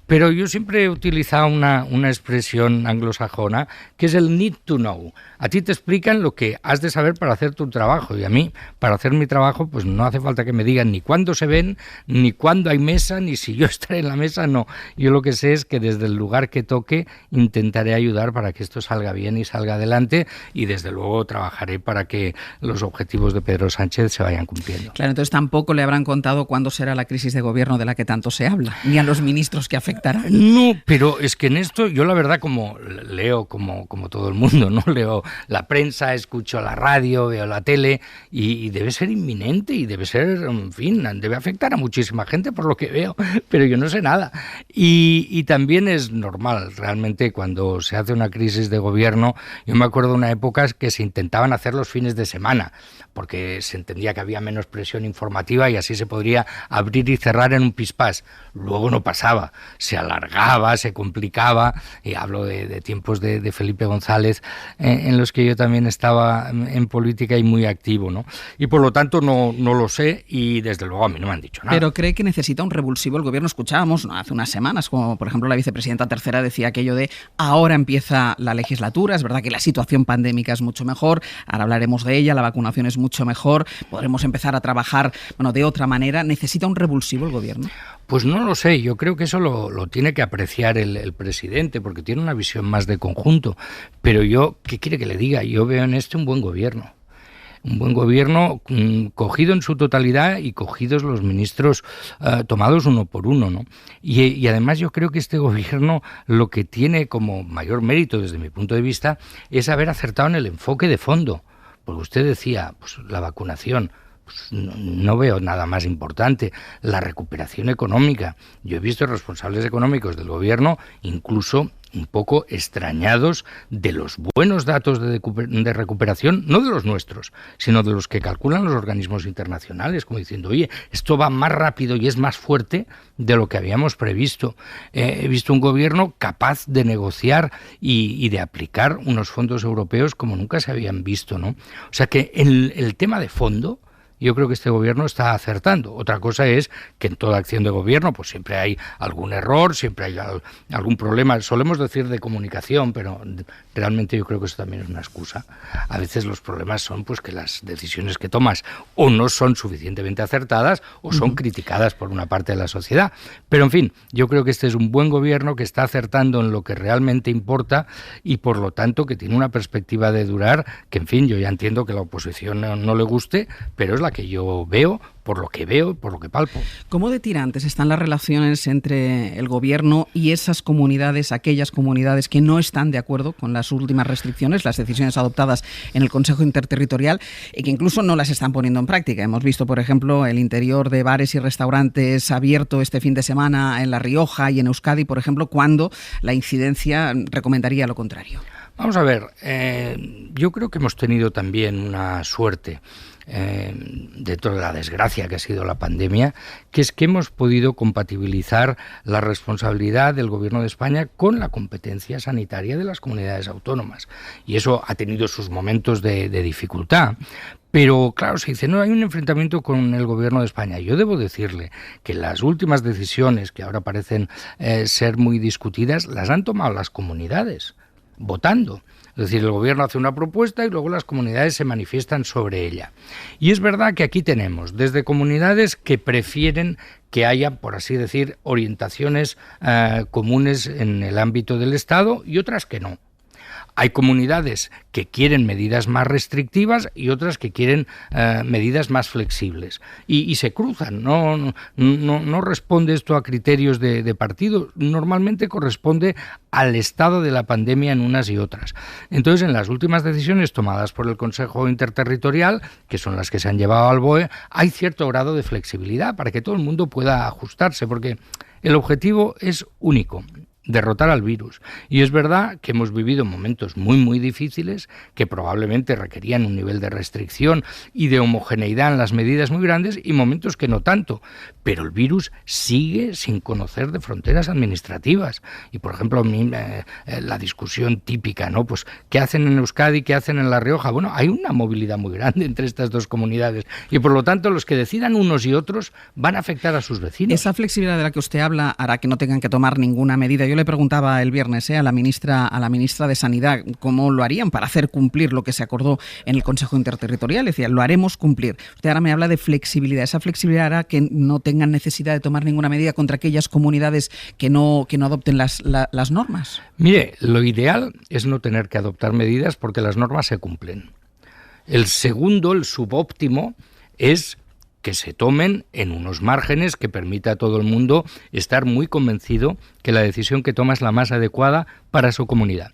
Pero yo siempre he utilizado una expresión anglosajona que es el need to know. A ti te explican lo que has de saber para hacer tu trabajo, y a mí, para hacer mi trabajo, pues no hace falta que me digan ni cuándo se ven, ni cuándo hay mesa, ni si yo estaré en la mesa, no. Yo lo que sé es que desde el lugar que toque intentaré ayudar para que esto salga bien y salga adelante, y desde luego trabajaré para que los objetivos de Pedro Sánchez se vayan cumpliendo. Claro, entonces tampoco le habrán contado cuándo será la crisis de gobierno de la que tanto se habla, ni a los ministros que afectarán. No, pero es que en esto yo la verdad como leo como todo el mundo, ¿no? Leo la prensa, escucho la radio, veo la tele y debe ser inminente y debe ser, en fin, debe afectar a muchísima gente por lo que veo, pero yo no sé nada. Y también es normal, realmente, cuando se hace una crisis de gobierno. Yo me acuerdo de una época que se intentaban hacer los fines de semana, porque se entendía que había menos presión informativa y así se podría abrir y cerrar en un pispás. Luego no pasaba, se alargaba, se complicaba, y hablo de tiempos de Felipe González, en los que yo también estaba en política y muy activo, ¿no? Y por lo tanto no lo sé, y desde luego a mí no me han dicho nada. ¿Pero cree que necesita un revulsivo el gobierno? Escuchábamos hace unas semanas, como por ejemplo la vicepresidenta tercera decía aquello de ahora empieza la legislatura, es verdad que la situación pandémica es mucho mejor, ahora hablaremos de ella, la vacunación es mucho mejor, podremos empezar a trabajar de otra manera. ¿Necesita un revulsivo el gobierno? Pues no lo sé, yo creo que eso lo tiene que apreciar el presidente, porque tiene una visión más de conjunto. Pero yo, ¿qué quiere que le diga? Yo veo en este un buen gobierno. Un buen gobierno cogido en su totalidad y cogidos los ministros tomados uno por uno, ¿no? Y además yo creo que este gobierno lo que tiene como mayor mérito desde mi punto de vista es haber acertado en el enfoque de fondo. Porque usted decía, pues la vacunación. No veo nada más importante. La recuperación económica. Yo he visto responsables económicos del gobierno incluso un poco extrañados de los buenos datos de recuperación, no de los nuestros, sino de los que calculan los organismos internacionales, como diciendo, oye, esto va más rápido y es más fuerte de lo que habíamos previsto. He visto un gobierno capaz de negociar y de aplicar unos fondos europeos como nunca se habían visto, ¿no? O sea que el tema de fondo, yo creo que este gobierno está acertando. Otra cosa es que en toda acción de gobierno pues siempre hay algún error, siempre hay algún problema. Solemos decir de comunicación, pero realmente yo creo que eso también es una excusa. A veces los problemas son pues que las decisiones que tomas o no son suficientemente acertadas o son criticadas por una parte de la sociedad. Pero en fin, yo creo que este es un buen gobierno que está acertando en lo que realmente importa y por lo tanto que tiene una perspectiva de durar que, en fin, yo ya entiendo que la oposición no le guste, pero es la que yo veo, por lo que palpo. ¿Cómo de tirantes están las relaciones entre el gobierno y esas comunidades, aquellas comunidades que no están de acuerdo con las últimas restricciones, las decisiones adoptadas en el Consejo Interterritorial y que incluso no las están poniendo en práctica? Hemos visto, por ejemplo, el interior de bares y restaurantes abierto este fin de semana en La Rioja y en Euskadi, por ejemplo, cuando la incidencia recomendaría lo contrario. Vamos a ver, yo creo que hemos tenido también una suerte dentro de la desgracia que ha sido la pandemia, que es que hemos podido compatibilizar la responsabilidad del Gobierno de España con la competencia sanitaria de las comunidades autónomas. Y eso ha tenido sus momentos de dificultad. Pero claro, se dice, no, hay un enfrentamiento con el Gobierno de España. Yo debo decirle que las últimas decisiones, que ahora parecen ser muy discutidas, las han tomado las comunidades, votando. Es decir, el gobierno hace una propuesta y luego las comunidades se manifiestan sobre ella. Y es verdad que aquí tenemos desde comunidades que prefieren que haya, por así decir, orientaciones comunes en el ámbito del Estado y otras que no. Hay comunidades que quieren medidas más restrictivas y otras que quieren medidas más flexibles. Y se cruzan, no responde esto a criterios de partido, normalmente corresponde al estado de la pandemia en unas y otras. Entonces, en las últimas decisiones tomadas por el Consejo Interterritorial, que son las que se han llevado al BOE, hay cierto grado de flexibilidad para que todo el mundo pueda ajustarse, porque el objetivo es único: derrotar al virus. Y es verdad que hemos vivido momentos muy, muy difíciles que probablemente requerían un nivel de restricción y de homogeneidad en las medidas muy grandes y momentos que no tanto. Pero el virus sigue sin conocer de fronteras administrativas. Y, por ejemplo, la discusión típica, ¿no? Pues, ¿qué hacen en Euskadi? ¿Qué hacen en La Rioja? Bueno, hay una movilidad muy grande entre estas dos comunidades y, por lo tanto, los que decidan unos y otros van a afectar a sus vecinos. Esa flexibilidad de la que usted habla hará que no tengan que tomar ninguna medida. Yo le preguntaba el viernes a la ministra de Sanidad cómo lo harían para hacer cumplir lo que se acordó en el Consejo Interterritorial. Decía, lo haremos cumplir. Usted ahora me habla de flexibilidad. Esa flexibilidad hará que no tengan necesidad de tomar ninguna medida contra aquellas comunidades que no adopten las normas. Mire, lo ideal es no tener que adoptar medidas porque las normas se cumplen. El segundo, el subóptimo, es que se tomen en unos márgenes que permita a todo el mundo estar muy convencido que la decisión que toma es la más adecuada para su comunidad.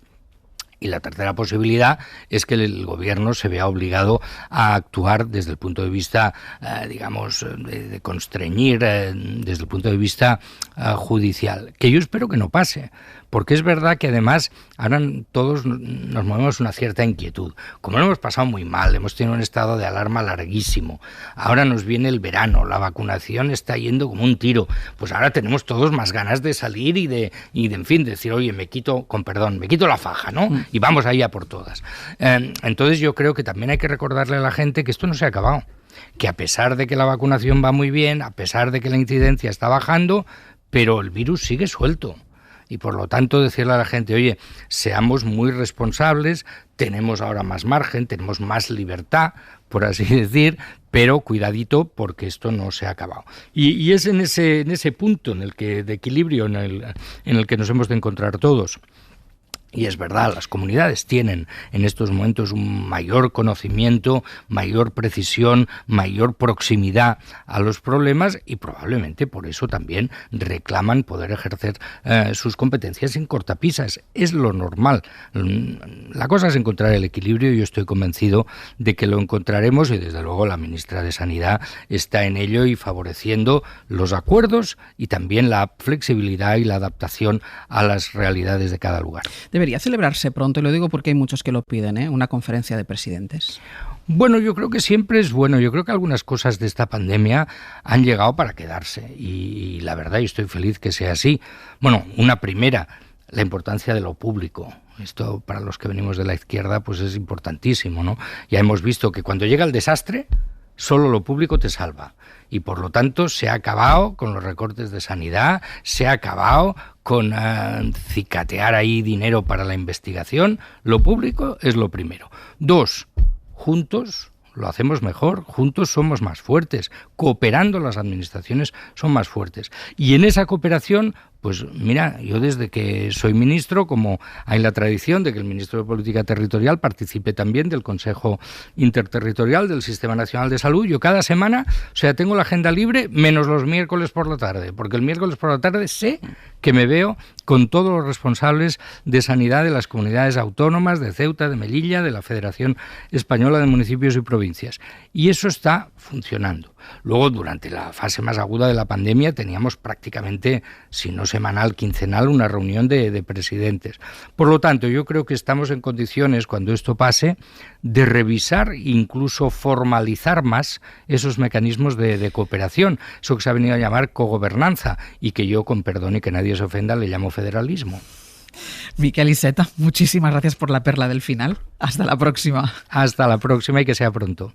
Y la tercera posibilidad es que el gobierno se vea obligado a actuar desde el punto de vista, de constreñir, desde el punto de vista judicial, que yo espero que no pase. Porque es verdad que además ahora todos nos movemos una cierta inquietud. Como lo hemos pasado muy mal, hemos tenido un estado de alarma larguísimo, ahora nos viene el verano, la vacunación está yendo como un tiro, pues ahora tenemos todos más ganas de salir y de decir, oye, me quito la faja, ¿no? Y vamos ahí a por todas. Entonces yo creo que también hay que recordarle a la gente que esto no se ha acabado, que a pesar de que la vacunación va muy bien, a pesar de que la incidencia está bajando, pero el virus sigue suelto. Y por lo tanto decirle a la gente, oye, seamos muy responsables, tenemos ahora más margen, tenemos más libertad, por así decir, pero cuidadito porque esto no se ha acabado. Y es en ese punto de equilibrio en el que nos hemos de encontrar todos. Y es verdad, las comunidades tienen en estos momentos un mayor conocimiento, mayor precisión, mayor proximidad a los problemas y probablemente por eso también reclaman poder ejercer sus competencias sin cortapisas. Es lo normal. La cosa es encontrar el equilibrio y yo estoy convencido de que lo encontraremos y desde luego la ministra de Sanidad está en ello y favoreciendo los acuerdos y también la flexibilidad y la adaptación a las realidades de cada lugar. Debería celebrarse pronto, y lo digo porque hay muchos que lo piden, una conferencia de presidentes. Bueno, yo creo que siempre es bueno. Yo creo que algunas cosas de esta pandemia han llegado para quedarse y la verdad, y estoy feliz que sea así. Bueno, una primera, la importancia de lo público. Esto para los que venimos de la izquierda pues es importantísimo, ¿no? Ya hemos visto que cuando llega el desastre, solo lo público te salva. Y por lo tanto se ha acabado con los recortes de sanidad, se ha acabado con cicatear ahí dinero para la investigación. Lo público es lo primero. 2, juntos lo hacemos mejor, juntos somos más fuertes, cooperando las administraciones son más fuertes. Y en esa cooperación, pues mira, yo desde que soy ministro, como hay la tradición de que el ministro de Política Territorial participe también del Consejo Interterritorial del Sistema Nacional de Salud, yo cada semana, tengo la agenda libre menos los miércoles por la tarde, porque el miércoles por la tarde sé que me veo con todos los responsables de sanidad de las comunidades autónomas, de Ceuta, de Melilla, de la Federación Española de Municipios y Provincias. Y eso está funcionando. Luego, durante la fase más aguda de la pandemia, teníamos prácticamente, si no semanal, quincenal, una reunión de presidentes. Por lo tanto, yo creo que estamos en condiciones, cuando esto pase, de revisar e incluso formalizar más esos mecanismos de cooperación, eso que se ha venido a llamar cogobernanza, y que yo, con perdón y que nadie se ofenda, le llamo federalismo. Miquel Iceta, muchísimas gracias por la perla del final. Hasta la próxima. Hasta la próxima y que sea pronto.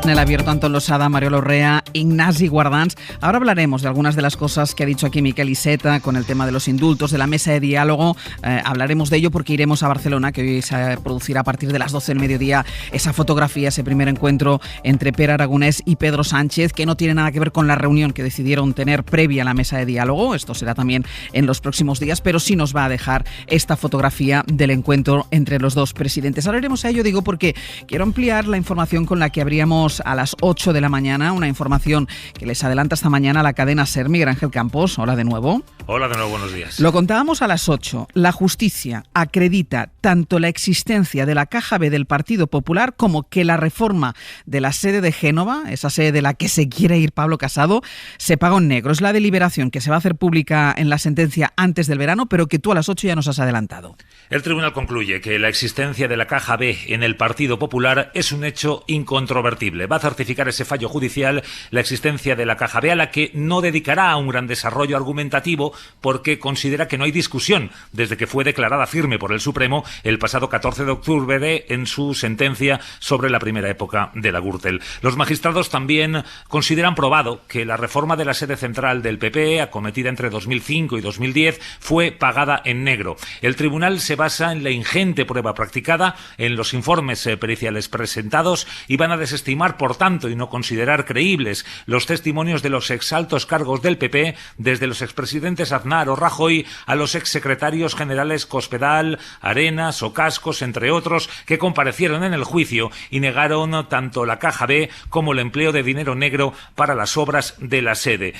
En el abierto, Antón Losada, Mario Lorrea, Ignasi Guardans. Ahora hablaremos de algunas de las cosas que ha dicho aquí Miquel Iceta con el tema de los indultos, de la mesa de diálogo. Hablaremos de ello porque iremos a Barcelona, que hoy se producirá a partir de las 12 del mediodía esa fotografía, ese primer encuentro entre Pere Aragonés y Pedro Sánchez, que no tiene nada que ver con la reunión que decidieron tener previa a la mesa de diálogo. Esto será también en los próximos días, pero sí nos va a dejar esta fotografía del encuentro entre los dos presidentes. Ahora iremos a ello, digo, porque quiero ampliar la información con la que abríamos a las 8 de la mañana, una información que les adelanta esta mañana la cadena SER. Miguel Ángel Campos, hola de nuevo. Hola de nuevo, buenos días. Lo contábamos a las 8. La justicia acredita tanto la existencia de la Caja B del Partido Popular como que la reforma de la sede de Génova, esa sede de la que se quiere ir Pablo Casado, se pagó en negro. Es la deliberación que se va a hacer pública en la sentencia antes del verano, pero que tú a las 8 ya nos has adelantado. El tribunal concluye que la existencia de la Caja B en el Partido Popular es un hecho incontrovertible. Va a certificar ese fallo judicial la existencia de la Caja B, a la que no dedicará un gran desarrollo argumentativo porque considera que no hay discusión desde que fue declarada firme por el Supremo el pasado 14 de octubre en su sentencia sobre la primera época de la Gürtel. Los magistrados también consideran probado que la reforma de la sede central del PP, acometida entre 2005 y 2010, fue pagada en negro. El tribunal se basa en la ingente prueba practicada, en los informes periciales presentados, y van a desestimar, por tanto, y no considerar creíbles los testimonios de los exaltos cargos del PP, desde los expresidentes Aznar o Rajoy a los exsecretarios generales Cospedal, Arenas o Cascos, entre otros, que comparecieron en el juicio y negaron tanto la Caja B como el empleo de dinero negro para las obras de la sede.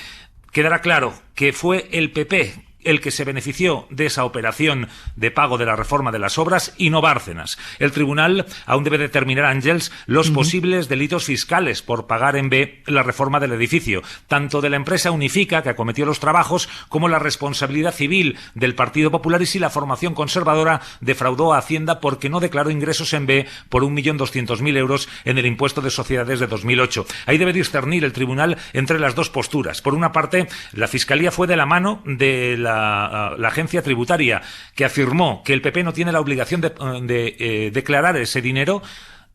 Quedará claro que fue el PP el que se benefició de esa operación de pago de la reforma de las obras y no Bárcenas. El tribunal aún debe determinar, Ángels, los posibles delitos fiscales por pagar en B la reforma del edificio, tanto de la empresa Unifica, que acometió los trabajos, como la responsabilidad civil del Partido Popular y si la formación conservadora defraudó a Hacienda porque no declaró ingresos en B por 1.200.000 euros en el impuesto de sociedades de 2008. Ahí debe discernir el tribunal entre las dos posturas. Por una parte, la Fiscalía fue de la mano de la agencia tributaria, que afirmó que el PP no tiene la obligación de declarar ese dinero,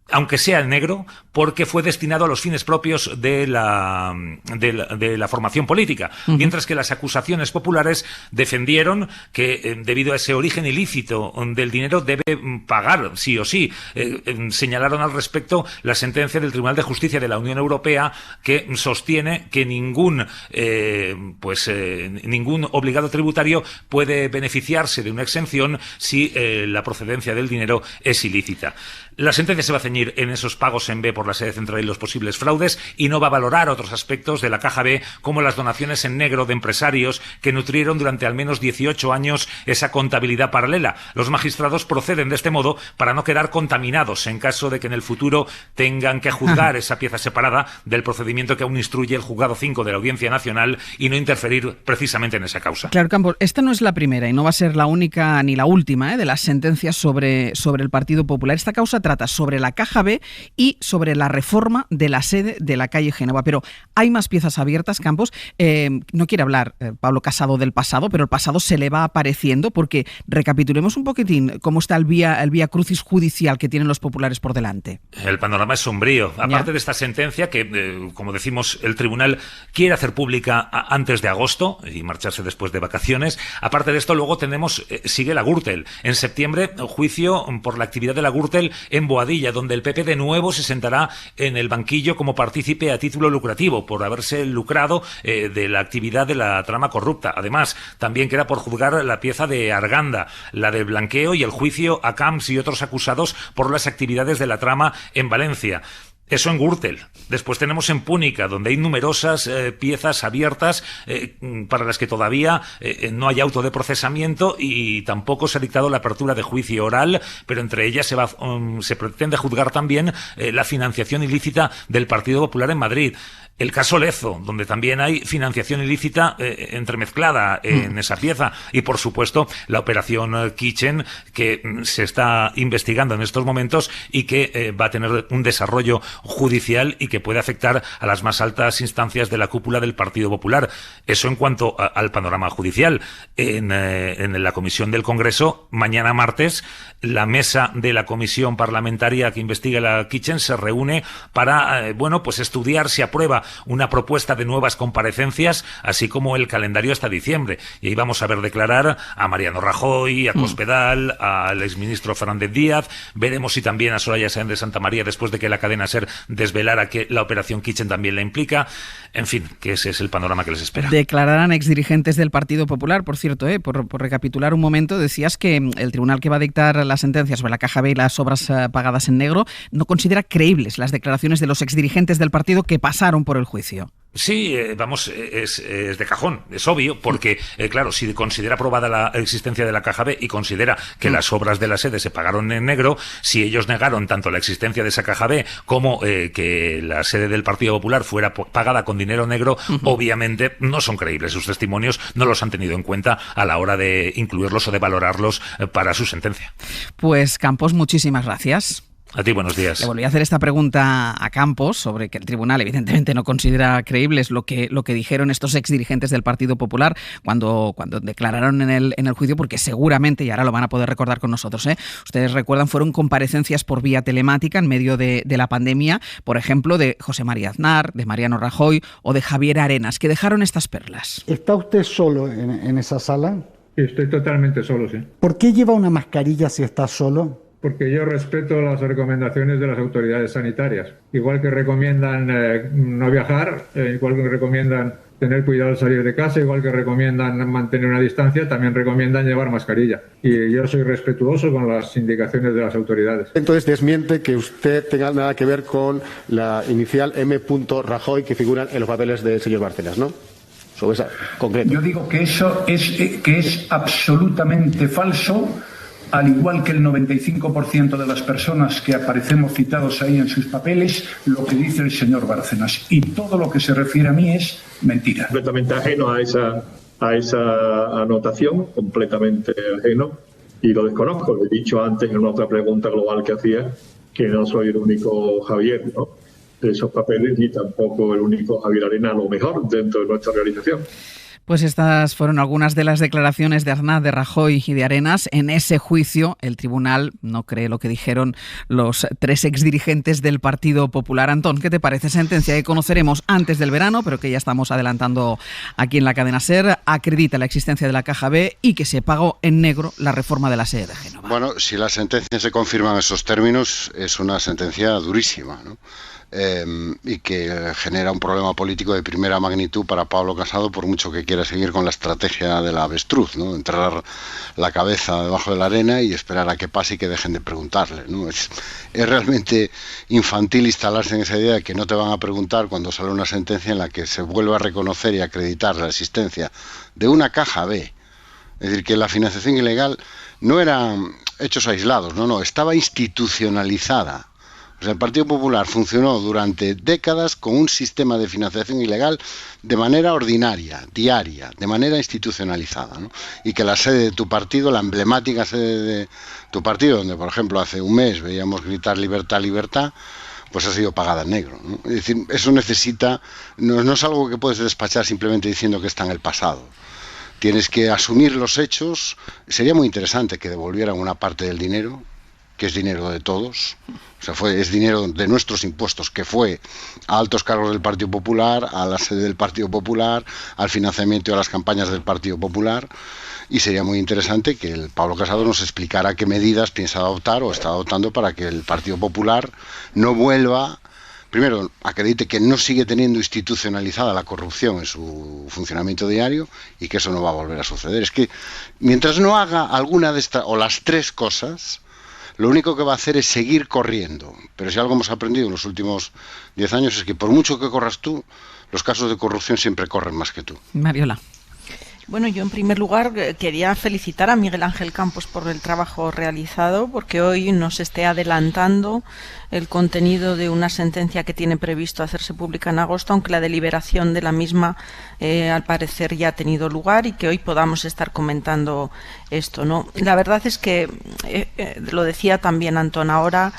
aunque sea en negro, porque fue destinado a los fines propios de la formación política. Mientras que las acusaciones populares defendieron que, debido a ese origen ilícito del dinero, debe pagar sí o sí. Señalaron al respecto la sentencia del Tribunal de Justicia de la Unión Europea, que sostiene que ningún obligado tributario puede beneficiarse de una exención si la procedencia del dinero es ilícita. La sentencia se va a ceñir en esos pagos en B por la sede central y los posibles fraudes, y no va a valorar otros aspectos de la Caja B, como las donaciones en negro de empresarios que nutrieron durante al menos 18 años esa contabilidad paralela. Los magistrados proceden de este modo para no quedar contaminados en caso de que en el futuro tengan que juzgar esa pieza separada del procedimiento que aún instruye el Juzgado 5 de la Audiencia Nacional y no interferir precisamente en esa causa. Claro, Campos, esta no es la primera y no va a ser la única ni la última de las sentencias sobre el Partido Popular. Esta causa trata sobre la Caja B y sobre la reforma de la sede de la calle Génova. Pero hay más piezas abiertas, Campos. No quiere hablar Pablo Casado del pasado, pero el pasado se le va apareciendo, porque recapitulemos un poquitín cómo está el vía crucis judicial que tienen los populares por delante. El panorama es sombrío. Aparte de esta sentencia que, como decimos, el tribunal quiere hacer pública antes de agosto y marcharse después de vacaciones. Aparte de esto, luego sigue la Gürtel. En septiembre, juicio por la actividad de la Gürtel en Boadilla, donde el PP de nuevo se sentará en el banquillo como partícipe a título lucrativo por haberse lucrado de la actividad de la trama corrupta. Además, también queda por juzgar la pieza de Arganda, la del blanqueo, y el juicio a Camps y otros acusados por las actividades de la trama en Valencia. Eso en Gürtel. Después tenemos en Púnica, donde hay numerosas piezas abiertas para las que todavía no hay auto de procesamiento y tampoco se ha dictado la apertura de juicio oral, pero entre ellas se pretende juzgar también la financiación ilícita del Partido Popular en Madrid. El caso Lezo, donde también hay financiación ilícita entremezclada en esa pieza. Y, por supuesto, la operación Kitchen, que se está investigando en estos momentos y que va a tener un desarrollo judicial y que puede afectar a las más altas instancias de la cúpula del Partido Popular. Eso en cuanto al panorama judicial. En la comisión del Congreso, mañana martes, la mesa de la comisión parlamentaria que investiga la Kitchen se reúne para, pues estudiar si aprueba una propuesta de nuevas comparecencias, así como el calendario hasta diciembre. Y ahí vamos a ver declarar a Mariano Rajoy, a Cospedal, al exministro Fernández Díaz. Veremos si también a Soraya Sáenz de Santa María, después de que la cadena SER desvelara que la operación Kitchen también la implica. En fin, que ese es el panorama que les espera. Declararán exdirigentes del Partido Popular, por cierto, por recapitular un momento, decías que el tribunal que va a dictar la sentencia sobre la Caja B y las obras pagadas en negro no considera creíbles las declaraciones de los exdirigentes del partido que pasaron por el juicio. Sí, es de cajón, es obvio, porque, claro, si considera aprobada la existencia de la Caja B y considera que las obras de la sede se pagaron en negro, si ellos negaron tanto la existencia de esa Caja B como que la sede del Partido Popular fuera pagada con dinero negro, obviamente no son creíbles. Sus testimonios no los han tenido en cuenta a la hora de incluirlos o de valorarlos para su sentencia. Pues Campos, muchísimas gracias. A ti, buenos días. Le volví a hacer esta pregunta a Campos sobre que el tribunal evidentemente no considera creíbles lo que dijeron estos exdirigentes del Partido Popular cuando declararon en el juicio, porque seguramente, y ahora lo van a poder recordar con nosotros, ustedes recuerdan, fueron comparecencias por vía telemática en medio de la pandemia, por ejemplo, de José María Aznar, de Mariano Rajoy o de Javier Arenas, que dejaron estas perlas. ¿Está usted solo en esa sala? Estoy totalmente solo, sí. ¿Por qué lleva una mascarilla si está solo? Porque yo respeto las recomendaciones de las autoridades sanitarias. Igual que recomiendan no viajar, igual que recomiendan tener cuidado al salir de casa, igual que recomiendan mantener una distancia, también recomiendan llevar mascarilla. Y yo soy respetuoso con las indicaciones de las autoridades. Entonces desmiente que usted tenga nada que ver con la inicial M. Rajoy que figuran en los papeles del señor Bárcenas, ¿no? Sobre esa concreto. Yo digo que eso es absolutamente falso. Al igual que el 95% de las personas que aparecemos citados ahí en sus papeles, lo que dice el señor Bárcenas. Y todo lo que se refiere a mí es mentira. Completamente ajeno a esa anotación, completamente ajeno, y lo desconozco. Lo he dicho antes en otra pregunta global que hacía, que no soy el único Javier, ¿no?, de esos papeles, y tampoco el único Javier Arenas, a lo mejor, dentro de nuestra organización. Pues estas fueron algunas de las declaraciones de Aznar, de Rajoy y de Arenas. En ese juicio, el tribunal no cree lo que dijeron los tres exdirigentes del Partido Popular. Antón, ¿qué te parece? Sentencia que conoceremos antes del verano, pero que ya estamos adelantando aquí en la cadena SER. Acredita la existencia de la Caja B y que se pagó en negro la reforma de la sede de Génova. Bueno, si la sentencia se confirma en esos términos, es una sentencia durísima, ¿no? Y que genera un problema político de primera magnitud para Pablo Casado, por mucho que quiera seguir con la estrategia del avestruz, ¿no? Enterrar la cabeza debajo de la arena y esperar a que pase y que dejen de preguntarle, ¿no? Es realmente infantil instalarse en esa idea de que no te van a preguntar cuando sale una sentencia en la que se vuelve a reconocer y acreditar la existencia de una Caja B. Es decir, que la financiación ilegal no eran hechos aislados, no, estaba institucionalizada. O sea, el Partido Popular funcionó durante décadas con un sistema de financiación ilegal de manera ordinaria, diaria, de manera institucionalizada, ¿no? Y que la sede de tu partido, la emblemática sede de tu partido, donde por ejemplo hace un mes veíamos gritar libertad, libertad, pues ha sido pagada en negro, ¿no? Es decir, eso necesita, no es algo que puedes despachar simplemente diciendo que está en el pasado. Tienes que asumir los hechos. Sería muy interesante que devolvieran una parte del dinero, que es dinero de todos, o sea, es dinero de nuestros impuestos, que fue a altos cargos del Partido Popular, a la sede del Partido Popular, al financiamiento de las campañas del Partido Popular, y sería muy interesante que el Pablo Casado nos explicara qué medidas piensa adoptar o está adoptando para que el Partido Popular no vuelva, primero, acredite que no sigue teniendo institucionalizada la corrupción en su funcionamiento diario y que eso no va a volver a suceder. Es que mientras no haga alguna de estas, o las tres cosas, lo único que va a hacer es seguir corriendo. Pero si algo hemos aprendido en los últimos 10 años es que por mucho que corras tú, los casos de corrupción siempre corren más que tú. Mariola. Bueno, yo en primer lugar quería felicitar a Miguel Ángel Campos por el trabajo realizado, porque hoy nos esté adelantando el contenido de una sentencia que tiene previsto hacerse pública en agosto, aunque la deliberación de la misma al parecer ya ha tenido lugar, y que hoy podamos estar comentando esto, ¿no? La verdad es que, lo decía también Antón, ahora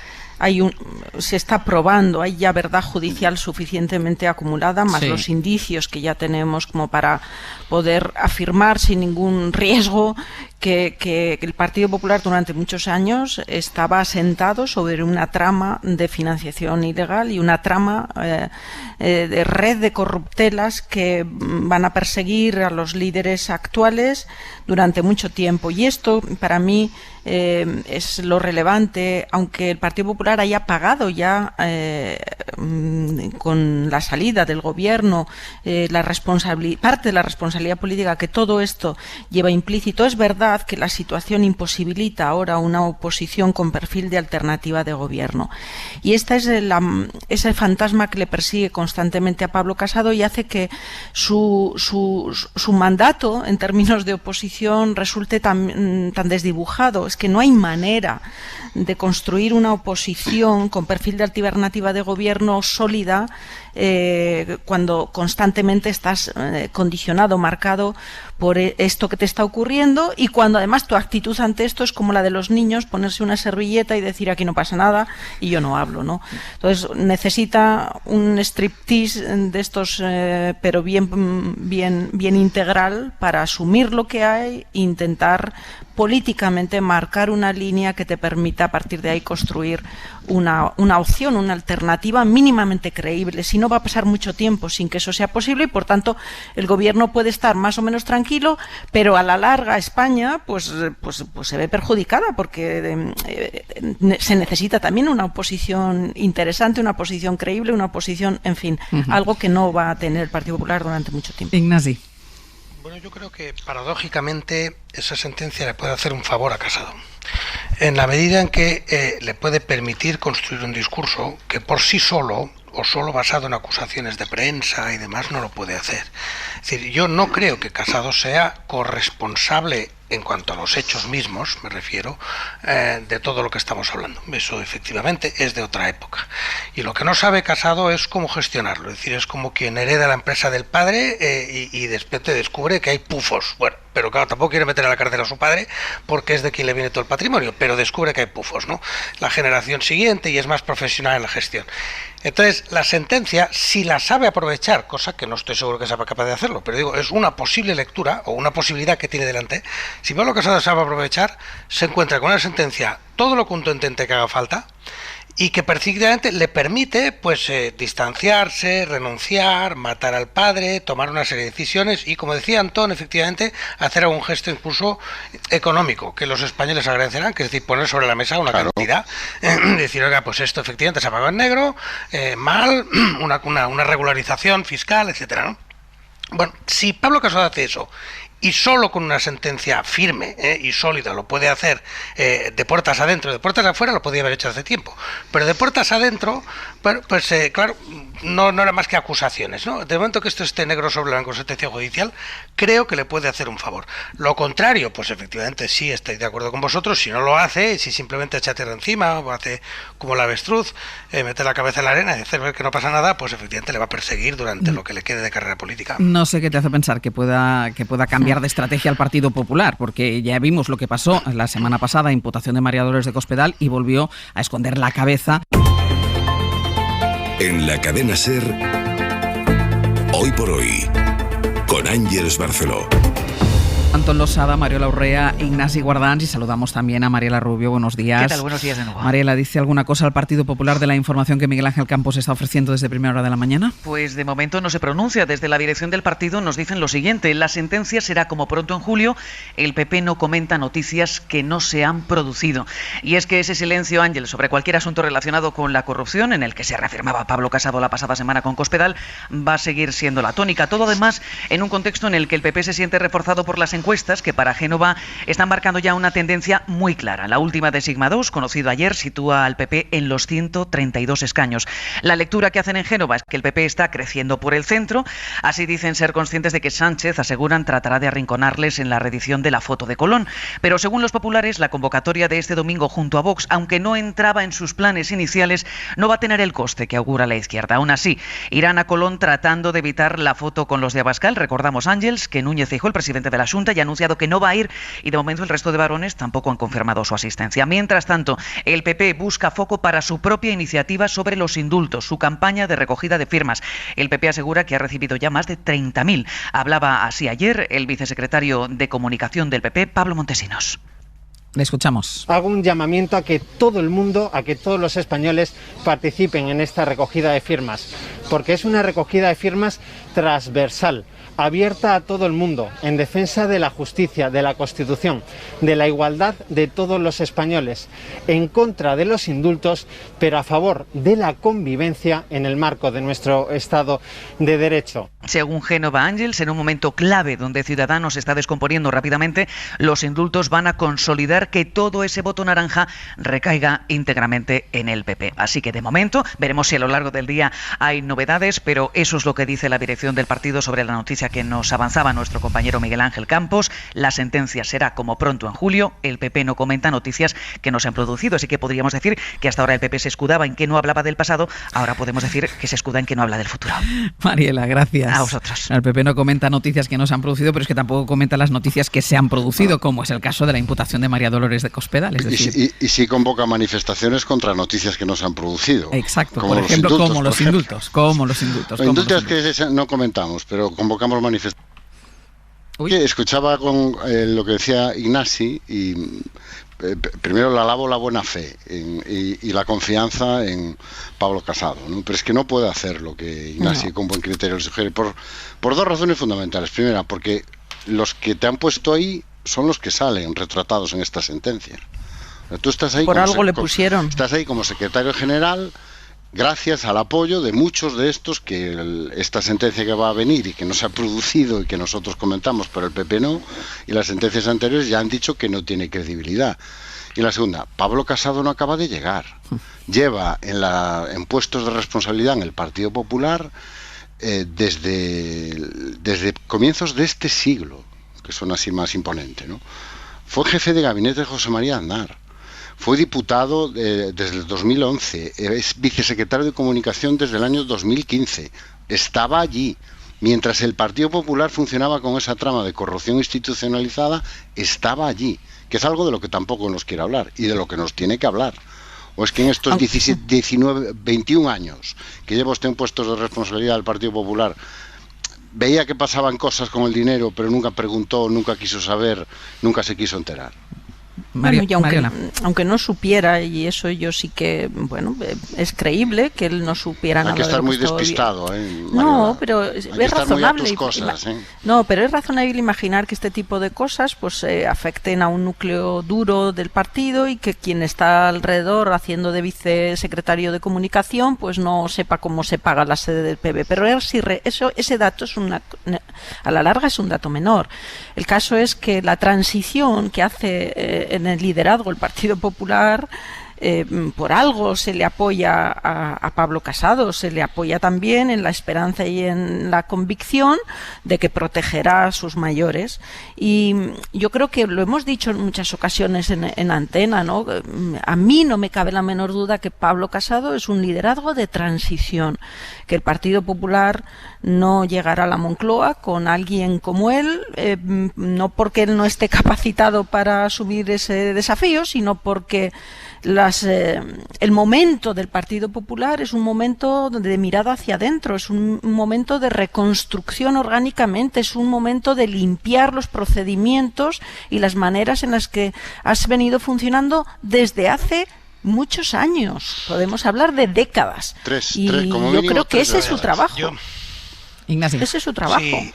se está probando, hay ya verdad judicial suficientemente acumulada, más los indicios que ya tenemos como para poder afirmar sin ningún riesgo que el Partido Popular durante muchos años estaba asentado sobre una trama de financiación ilegal y una trama de red de corruptelas que van a perseguir a los líderes actuales durante mucho tiempo. Y esto, para mí, es lo relevante, aunque el Partido Popular haya pagado ya con la salida del gobierno parte de la responsabilidad política que todo esto lleva implícito. Es verdad que la situación imposibilita ahora una oposición con perfil de alternativa de gobierno, y esta es ese fantasma que le persigue constantemente a Pablo Casado y hace que su mandato en términos de oposición resulte tan desdibujado. Es que no hay manera de construir una oposición con perfil de alternativa de gobierno sólida cuando constantemente estás condicionado, marcado por esto que te está ocurriendo, y cuando además tu actitud ante esto es como la de los niños, ponerse una servilleta y decir aquí no pasa nada y yo no hablo, ¿no? Entonces necesita un striptease de estos, pero bien integral, para asumir lo que hay e intentar políticamente marcar una línea que te permita a partir de ahí construir una opción, una alternativa mínimamente creíble. Si no, va a pasar mucho tiempo sin que eso sea posible, y por tanto el gobierno puede estar más o menos tranquilo, pero a la larga España pues se ve perjudicada, porque se necesita también una oposición interesante, una oposición creíble, una oposición, en fin, algo que no va a tener el Partido Popular durante mucho tiempo. Ignasi. Bueno, yo creo que paradójicamente esa sentencia le puede hacer un favor a Casado, en la medida en que le puede permitir construir un discurso que por sí solo, o solo basado en acusaciones de prensa y demás, no lo puede hacer. Es decir, yo no creo que Casado sea corresponsable en cuanto a los hechos mismos, me refiero, de todo lo que estamos hablando. Eso efectivamente es de otra época. Y lo que no sabe Casado es cómo gestionarlo. Es decir, es como quien hereda la empresa del padre y después te descubre que hay pufos. Bueno, pero claro, tampoco quiere meter a la cárcel a su padre porque es de quien le viene todo el patrimonio, pero descubre que hay pufos, ¿no? La generación siguiente, y es más profesional en la gestión. Entonces, la sentencia, si la sabe aprovechar, cosa que no estoy seguro que sea capaz de hacerlo, pero digo, es una posible lectura o una posibilidad que tiene delante. Si Pablo Casado sabe aprovechar, se encuentra con una sentencia todo lo contundente que haga falta, y que perfectamente le permite distanciarse, renunciar, matar al padre, tomar una serie de decisiones y, como decía Antón, efectivamente hacer algún gesto incluso económico que los españoles agradecerán, que es decir, poner sobre la mesa una cantidad, decir, oiga, pues esto efectivamente se ha pagado en negro, mal, una regularización fiscal, etcétera, ¿no? Bueno, si Pablo Casado hace eso, y solo con una sentencia firme y sólida lo puede hacer, de puertas adentro, de puertas afuera lo podía haber hecho hace tiempo, pero de puertas adentro, bueno, pues claro, no era más que acusaciones, ¿no? De momento que esto esté negro sobre blanco en sentencia judicial, creo que le puede hacer un favor. Lo contrario, pues efectivamente sí, estoy de acuerdo con vosotros. Si no lo hace, si simplemente echa tierra encima o hace como la avestruz, mete la cabeza en la arena y hacer ver que no pasa nada, pues efectivamente le va a perseguir durante lo que le quede de carrera política. No sé qué te hace pensar que pueda cambiar de estrategia al Partido Popular, porque ya vimos lo que pasó la semana pasada, imputación de María Dolores de Cospedal, y volvió a esconder la cabeza. En la cadena SER, Hoy por Hoy, con Ángeles Barceló. Antón Losada, Mariola Urrea, Ignasi Guardans, y saludamos también a Mariela Rubio. Buenos días. ¿Qué tal? Buenos días de nuevo. Mariela, ¿dice alguna cosa al Partido Popular de la información que Miguel Ángel Campos está ofreciendo desde primera hora de la mañana? Pues de momento no se pronuncia. Desde la dirección del partido nos dicen lo siguiente: la sentencia será como pronto en julio. El PP no comenta noticias que no se han producido. Y es que ese silencio, Ángel, sobre cualquier asunto relacionado con la corrupción, en el que se reafirmaba Pablo Casado la pasada semana con Cospedal, va a seguir siendo la tónica. Todo además en un contexto en el que el PP se siente reforzado por las encuestas encuestas que para Génova están marcando ya una tendencia muy clara. La última de Sigma 2, conocido ayer, sitúa al PP en los 132 escaños. La lectura que hacen en Génova es que el PP está creciendo por el centro. Así dicen ser conscientes de que Sánchez, aseguran, tratará de arrinconarles en la reedición de la foto de Colón. Pero según los populares, la convocatoria de este domingo junto a Vox, aunque no entraba en sus planes iniciales, no va a tener el coste que augura la izquierda. Aún así, irán a Colón tratando de evitar la foto con los de Abascal. Recordamos, Ángels, que Núñez Feijóo, el presidente de la Xunta, ya ha anunciado que no va a ir y de momento el resto de varones tampoco han confirmado su asistencia. Mientras tanto, el PP busca foco para su propia iniciativa sobre los indultos, su campaña de recogida de firmas. El PP asegura que ha recibido ya más de 30.000. Hablaba así ayer el vicesecretario de Comunicación del PP, Pablo Montesinos. Le escuchamos. Hago un llamamiento a que todo el mundo, a que todos los españoles participen en esta recogida de firmas, porque es una recogida de firmas transversal, abierta a todo el mundo, en defensa de la justicia, de la Constitución, de la igualdad de todos los españoles, en contra de los indultos, pero a favor de la convivencia en el marco de nuestro Estado de Derecho. Según Génova Ángels, en un momento clave donde Ciudadanos se está descomponiendo rápidamente, los indultos van a consolidar que todo ese voto naranja recaiga íntegramente en el PP. Así que de momento veremos si a lo largo del día hay novedades, pero eso es lo que dice la dirección del partido sobre la noticia que nos avanzaba nuestro compañero Miguel Ángel Campos. La sentencia será como pronto en julio. El PP no comenta noticias que no se han producido, así que podríamos decir que hasta ahora el PP se escudaba en que no hablaba del pasado, ahora podemos decir que se escuda en que no habla del futuro. Mariela, gracias. A vosotros. El PP no comenta noticias que no se han producido, pero es que tampoco comenta las noticias que se han producido, como es el caso de la imputación de María Dolores de Cospedal. Es decir, y sí convoca manifestaciones contra noticias que no se han producido. Exacto, por ejemplo, como los indultos. Los indultos que no comentamos, pero convocamos manifestaciones. Escuchaba con lo que decía Ignasi y primero le alabo la buena fe y la confianza en Pablo Casado, ¿no? Pero es que no puede hacer lo que Ignasi con buen criterio le sugiere por dos razones fundamentales. Primera, porque los que te han puesto ahí son los que salen retratados en esta sentencia. Tú estás ahí por algo le pusieron. Estás ahí como secretario general gracias al apoyo de muchos de estos que esta sentencia que va a venir y que no se ha producido y que nosotros comentamos, pero el PP no, y las sentencias anteriores ya han dicho que no tiene credibilidad. Y la segunda, Pablo Casado no acaba de llegar. Lleva en puestos de responsabilidad en el Partido Popular desde comienzos de este siglo, que son así más imponentes, ¿no? Fue jefe de gabinete de José María Aznar. Fue diputado desde el 2011, es vicesecretario de Comunicación desde el año 2015. Estaba allí. Mientras el Partido Popular funcionaba con esa trama de corrupción institucionalizada, estaba allí. Que es algo de lo que tampoco nos quiere hablar y de lo que nos tiene que hablar. ¿O es que en estos 21 años que lleva usted en puestos de responsabilidad del Partido Popular, veía que pasaban cosas con el dinero, pero nunca preguntó, nunca quiso saber, nunca se quiso enterar? Bueno, y aunque no supiera, y eso yo sí que, bueno, es creíble que él no supiera nada. Hay que estar muy despistado, No, pero es razonable. Cosas, No, pero es razonable imaginar que este tipo de cosas pues afecten a un núcleo duro del partido y que quien está alrededor haciendo de vicesecretario de Comunicación pues no sepa cómo se paga la sede del PP. Pero ese dato es a la larga es un dato menor. El caso es que la transición que hace en el liderazgo el Partido Popular, por algo se le apoya a Pablo Casado, se le apoya también en la esperanza y en la convicción de que protegerá a sus mayores. Y yo creo que lo hemos dicho en muchas ocasiones en antena, ¿no? A mí no me cabe la menor duda que Pablo Casado es un liderazgo de transición, que el Partido Popular no llegará a la Moncloa con alguien como él, no porque él no esté capacitado para asumir ese desafío, sino porque el momento del Partido Popular es un momento de mirada hacia adentro, es un momento de reconstrucción orgánicamente, es un momento de limpiar los procedimientos y las maneras en las que has venido funcionando desde hace muchos años. Podemos hablar de décadas. Yo creo que ese es su trabajo. Ignacio. Ese es su trabajo. Sí.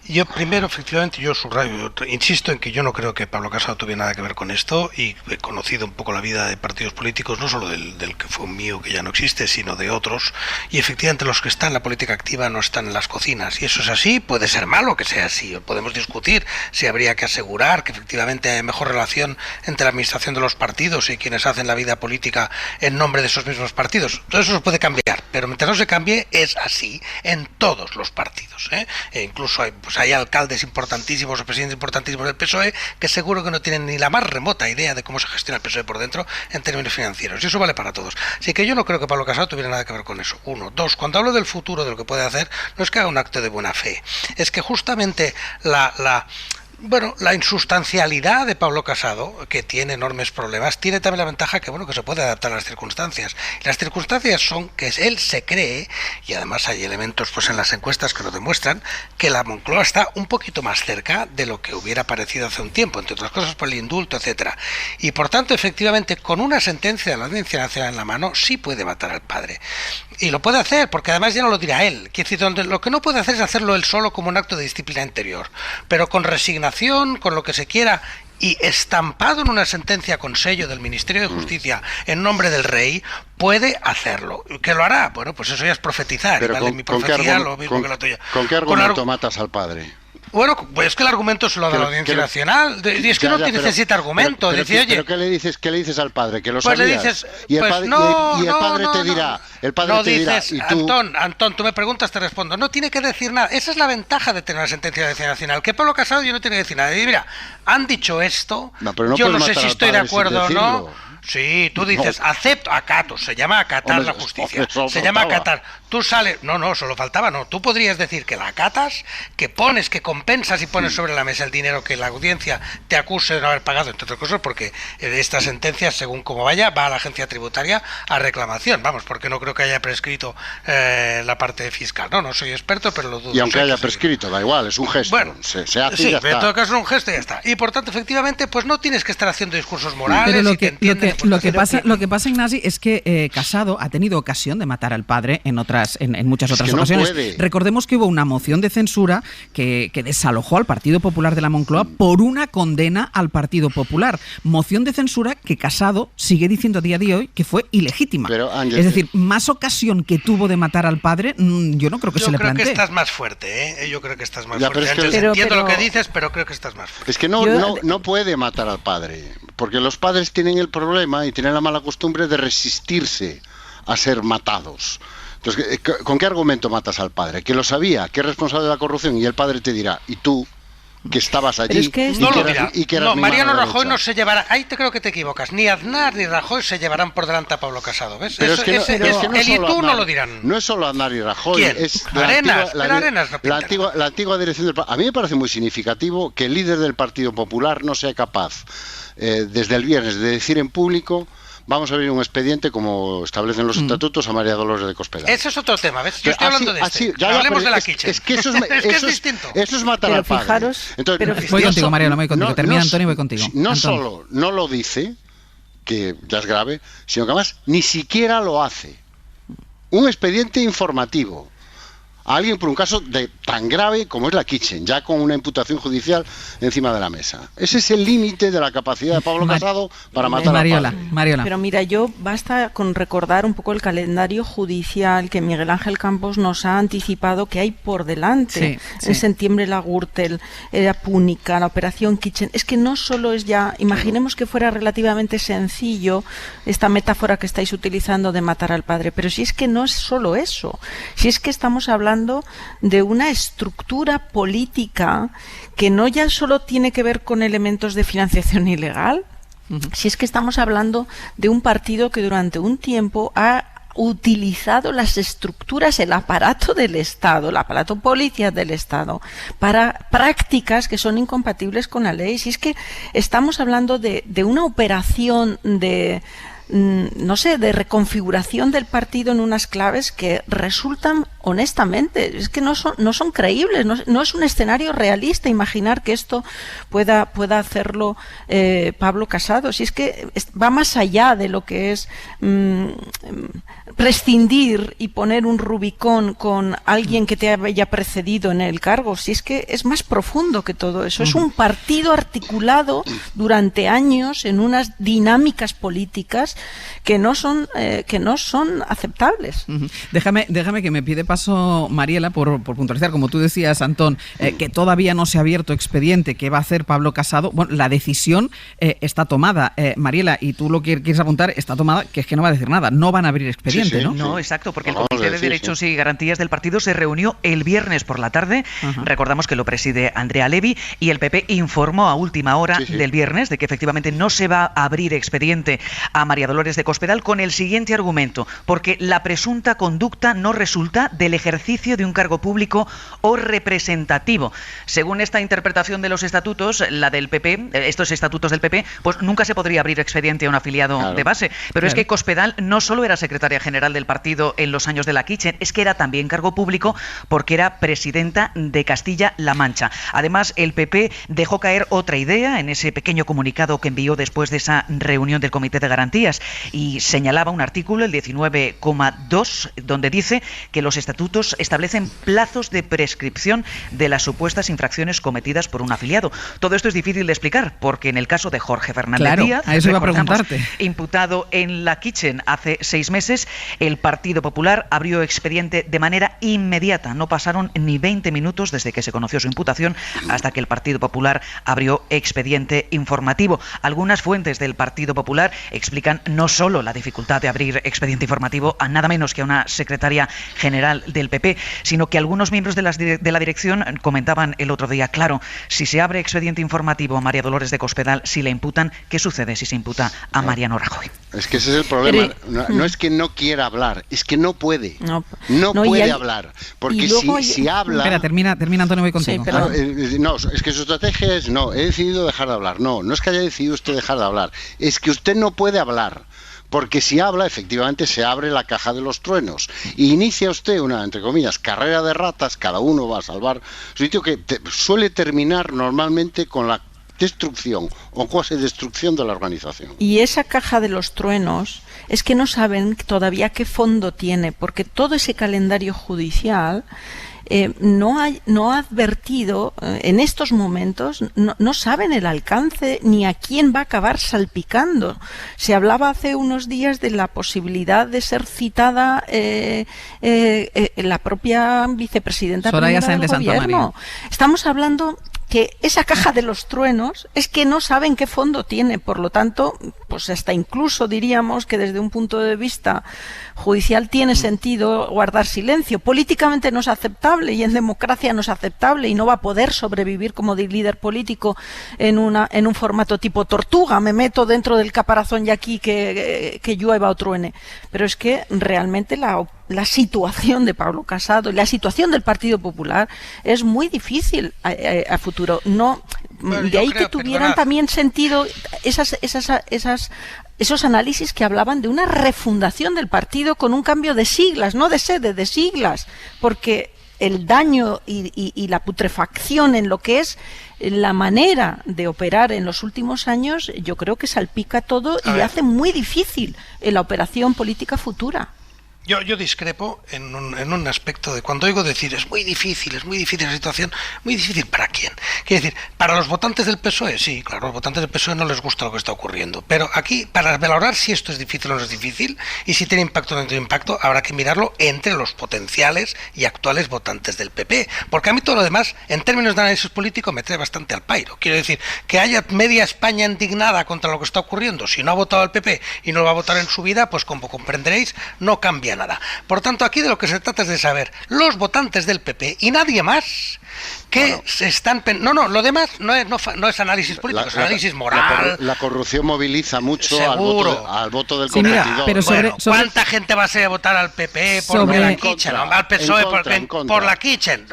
Yo primero, efectivamente, yo subrayo, insisto en que yo no creo que Pablo Casado tuviera nada que ver con esto, y he conocido un poco la vida de partidos políticos, no solo del que fue un mío, que ya no existe, sino de otros, y efectivamente los que están en la política activa no están en las cocinas, y eso es así. Puede ser malo que sea así, podemos discutir si habría que asegurar que efectivamente haya mejor relación entre la administración de los partidos y quienes hacen la vida política en nombre de esos mismos partidos. Todo eso se puede cambiar, pero mientras no se cambie, es así en todos los partidos, ¿eh? E incluso hay alcaldes importantísimos o presidentes importantísimos del PSOE que seguro que no tienen ni la más remota idea de cómo se gestiona el PSOE por dentro en términos financieros, y eso vale para todos. Así que yo no creo que Pablo Casado tuviera nada que ver con eso. Uno. Dos, cuando hablo del futuro, de lo que puede hacer, no es que haga un acto de buena fe, es que justamente la insustancialidad de Pablo Casado, que tiene enormes problemas, tiene también la ventaja que se puede adaptar a las circunstancias. Las circunstancias son que él se cree, y además hay elementos en las encuestas que lo demuestran, que la Moncloa está un poquito más cerca de lo que hubiera parecido hace un tiempo, entre otras cosas por el indulto, etcétera. Y por tanto, efectivamente, con una sentencia de la Audiencia Nacional en la mano, sí puede matar al padre. Y lo puede hacer, porque además ya no lo dirá él. Quiere decir, lo que no puede hacer es hacerlo él solo como un acto de disciplina interior, pero con resignación, con lo que se quiera, y estampado en una sentencia con sello del Ministerio de Justicia en nombre del rey, puede hacerlo. ¿Qué lo hará? Bueno, pues eso ya es profetizar. Pero ¿vale? Mi profecía lo mismo que la tuya. ¿Con qué argumento matas al padre? Bueno, pues es que el argumento se lo da la Audiencia Nacional, y es que no necesita argumento. Pero ¿qué le dices al padre? ¿Que lo sabías? Le dices, y el padre te dirá, y tú... Antón, tú me preguntas, te respondo. No tiene que decir nada. Esa es la ventaja de tener una sentencia de Audiencia Nacional, que Pablo Casado yo no tiene que decir nada. Y mira, han dicho esto, yo no sé si estoy de acuerdo o no. Sí, tú dices, acepto, acato, se llama acatar la justicia, se llama acatar. Tú sales, no, solo faltaba, no. Tú podrías decir que la acatas, que pones, que compensas y pones sobre la mesa el dinero que la audiencia te acuse de no haber pagado, entre otras cosas, porque esta sentencia, según como vaya, va a la agencia tributaria a reclamación, porque no creo que haya prescrito la parte fiscal. No soy experto, pero lo dudo. Y aunque haya prescrito, da igual, es un gesto. Bueno, se hace sí, y ya está. En todo caso es un gesto y ya está. Y por tanto, efectivamente, pues no tienes que estar haciendo discursos morales. Pero lo que pasa, Ignasi, es que Casado ha tenido ocasión de matar al padre en muchas otras ocasiones. Recordemos que hubo una moción de censura que desalojó al Partido Popular de la Moncloa por una condena al Partido Popular. Moción de censura que Casado sigue diciendo a día de hoy que fue ilegítima. Pero, Ángel, es decir, más ocasión que tuvo de matar al padre, yo no creo que se le plantee. Yo creo que estás más fuerte, ¿eh? Yo creo que estás más fuerte. Entiendo lo que dices, pero creo que estás más fuerte. Es que no puede matar al padre, porque los padres tienen el problema y tienen la mala costumbre de resistirse a ser matados. Entonces, ¿con qué argumento matas al padre? Que lo sabía, que es responsable de la corrupción, y el padre te dirá, y tú, que estabas allí, Mariano Rajoy no se llevará, ahí te creo que te equivocas, ni Aznar ni Rajoy se llevarán por delante a Pablo Casado, ¿ves? Pero él y tú no lo dirán. No es solo Aznar y Rajoy. ¿Quién? Es Arenas, la antigua dirección del... A mí me parece muy significativo que el líder del Partido Popular no sea capaz, desde el viernes, de decir en público: vamos a abrir un expediente, como establecen los estatutos, a María Dolores de Cospedal. Ese es otro tema, ¿ves? Yo estoy hablando de hablemos de la Kitchen. Es que eso es distinto. Eso es matar al padre. Entonces, voy contigo, Mariano, voy contigo. Termina, Antonio, voy contigo. No solo no lo dice, que ya es grave, sino que además ni siquiera lo hace. Un expediente informativo a alguien por un caso tan grave como es la Kitchen, ya con una imputación judicial encima de la mesa. Ese es el límite de la capacidad de Pablo Casado para matar a Mariola. Pero mira, basta con recordar un poco el calendario judicial que Miguel Ángel Campos nos ha anticipado que hay por delante. En septiembre la Gürtel, la Púnica, la operación Kitchen. Es que no solo es ya, imaginemos que fuera relativamente sencillo esta metáfora que estáis utilizando de matar al padre, pero si es que no es solo eso, si es que estamos hablando de una estructura política que no ya solo tiene que ver con elementos de financiación ilegal, si es que estamos hablando de un partido que durante un tiempo ha utilizado las estructuras, el aparato del Estado, el aparato policial del Estado, para prácticas que son incompatibles con la ley. Si es que estamos hablando de una operación de reconfiguración del partido en unas claves que resultan honestamente, es que no son creíbles, no es un escenario realista imaginar que esto pueda hacerlo Pablo Casado. Si es que va más allá de lo que es prescindir y poner un Rubicón con alguien que te haya precedido en el cargo. Si es que es más profundo que todo eso. Es un partido articulado durante años en unas dinámicas políticas que no son aceptables. Déjame que me pide paso Mariela por puntualizar, como tú decías, Antón, que todavía no se ha abierto expediente. ¿Qué va a hacer Pablo Casado? Bueno, la decisión está tomada. Mariela, y tú lo quieres apuntar, está tomada, que es que no va a decir nada. No van a abrir expediente, ¿no? No, exacto, porque el Comité de Derechos y Garantías del partido se reunió el viernes por la tarde. Recordamos que lo preside Andrea Levy, y el PP informó a última hora del viernes de que efectivamente no se va a abrir expediente a María Dolores de Cospedal, con el siguiente argumento: porque la presunta conducta no resulta del ejercicio de un cargo público o representativo. Según esta interpretación de los estatutos, la del PP, estos estatutos del PP, pues nunca se podría abrir expediente a un afiliado de base. Pero es que Cospedal no solo era secretaria general del partido en los años de la Kitchen, es que era también cargo público porque era presidenta de Castilla-La Mancha. Además, el PP dejó caer otra idea en ese pequeño comunicado que envió después de esa reunión del Comité de Garantías, y señalaba un artículo, el 19,2, donde dice que los estatutos establecen plazos de prescripción de las supuestas infracciones cometidas por un afiliado. Todo esto es difícil de explicar porque en el caso de Jorge Fernández Díaz, a eso iba a preguntarte, imputado en la Kitchen hace 6 meses, el Partido Popular abrió expediente de manera inmediata. No pasaron ni 20 minutos desde que se conoció su imputación hasta que el Partido Popular abrió expediente informativo. Algunas fuentes del Partido Popular explican no solo la dificultad de abrir expediente informativo a nada menos que a una secretaria general del PP, sino que algunos miembros de la dirección comentaban el otro día: claro, si se abre expediente informativo a María Dolores de Cospedal, si le imputan, ¿qué sucede si se imputa a Mariano Rajoy? Es que ese es el problema. No es que no quiera hablar, es que no puede. No puede hablar. Porque si habla... Espera, termina Antonio, voy contigo. No, es que su estrategia es: no, he decidido dejar de hablar. No es que haya decidido usted dejar de hablar, es que usted no puede hablar. Porque si habla, efectivamente se abre la caja de los truenos y inicia usted una, entre comillas, carrera de ratas. Cada uno va a salvar su sitio, que suele terminar normalmente con la destrucción o cuasi destrucción de la organización. Y esa caja de los truenos es que no saben todavía qué fondo tiene, porque todo ese calendario judicial no ha advertido en estos momentos, no saben el alcance ni a quién va a acabar salpicando. Se hablaba hace unos días de la posibilidad de ser citada la propia vicepresidenta Soraya primera del gobierno. Estamos hablando que esa caja de los truenos es que no saben qué fondo tiene, por lo tanto, pues hasta incluso diríamos que desde un punto de vista judicial tiene sentido guardar silencio. Políticamente no es aceptable y en democracia no es aceptable, y no va a poder sobrevivir como líder político en un formato tipo tortuga. Me meto dentro del caparazón y aquí que llueva o truene. Pero es que realmente la situación de Pablo Casado y la situación del Partido Popular es muy difícil a futuro. De ahí que tuvieran también sentido esos análisis que hablaban de una refundación del partido con un cambio de siglas, no de sede, de siglas, porque el daño y la putrefacción en lo que es la manera de operar en los últimos años, yo creo que salpica todo y hace muy difícil la operación política futura. Yo discrepo en un aspecto de cuando oigo decir es muy difícil la situación. ¿Muy difícil para quién? Quiere decir, para los votantes del PSOE, sí, claro, a los votantes del PSOE no les gusta lo que está ocurriendo, pero aquí, para valorar si esto es difícil o no es difícil y si tiene impacto o no tiene impacto, habrá que mirarlo entre los potenciales y actuales votantes del PP, porque a mí todo lo demás, en términos de análisis político, me trae bastante al pairo. Quiero decir, que haya media España indignada contra lo que está ocurriendo, si no ha votado al PP y no lo va a votar en su vida, pues como comprenderéis, no cambia nada. Por tanto, aquí de lo que se trata es de saber los votantes del PP y nadie más que se están... No, lo demás no es análisis político, es análisis moral. La corrupción moviliza mucho al voto del competidor. Mira, pero ¿cuánta gente va a ser a votar al PP por la Kitchen? Al PSOE por la Kitchen.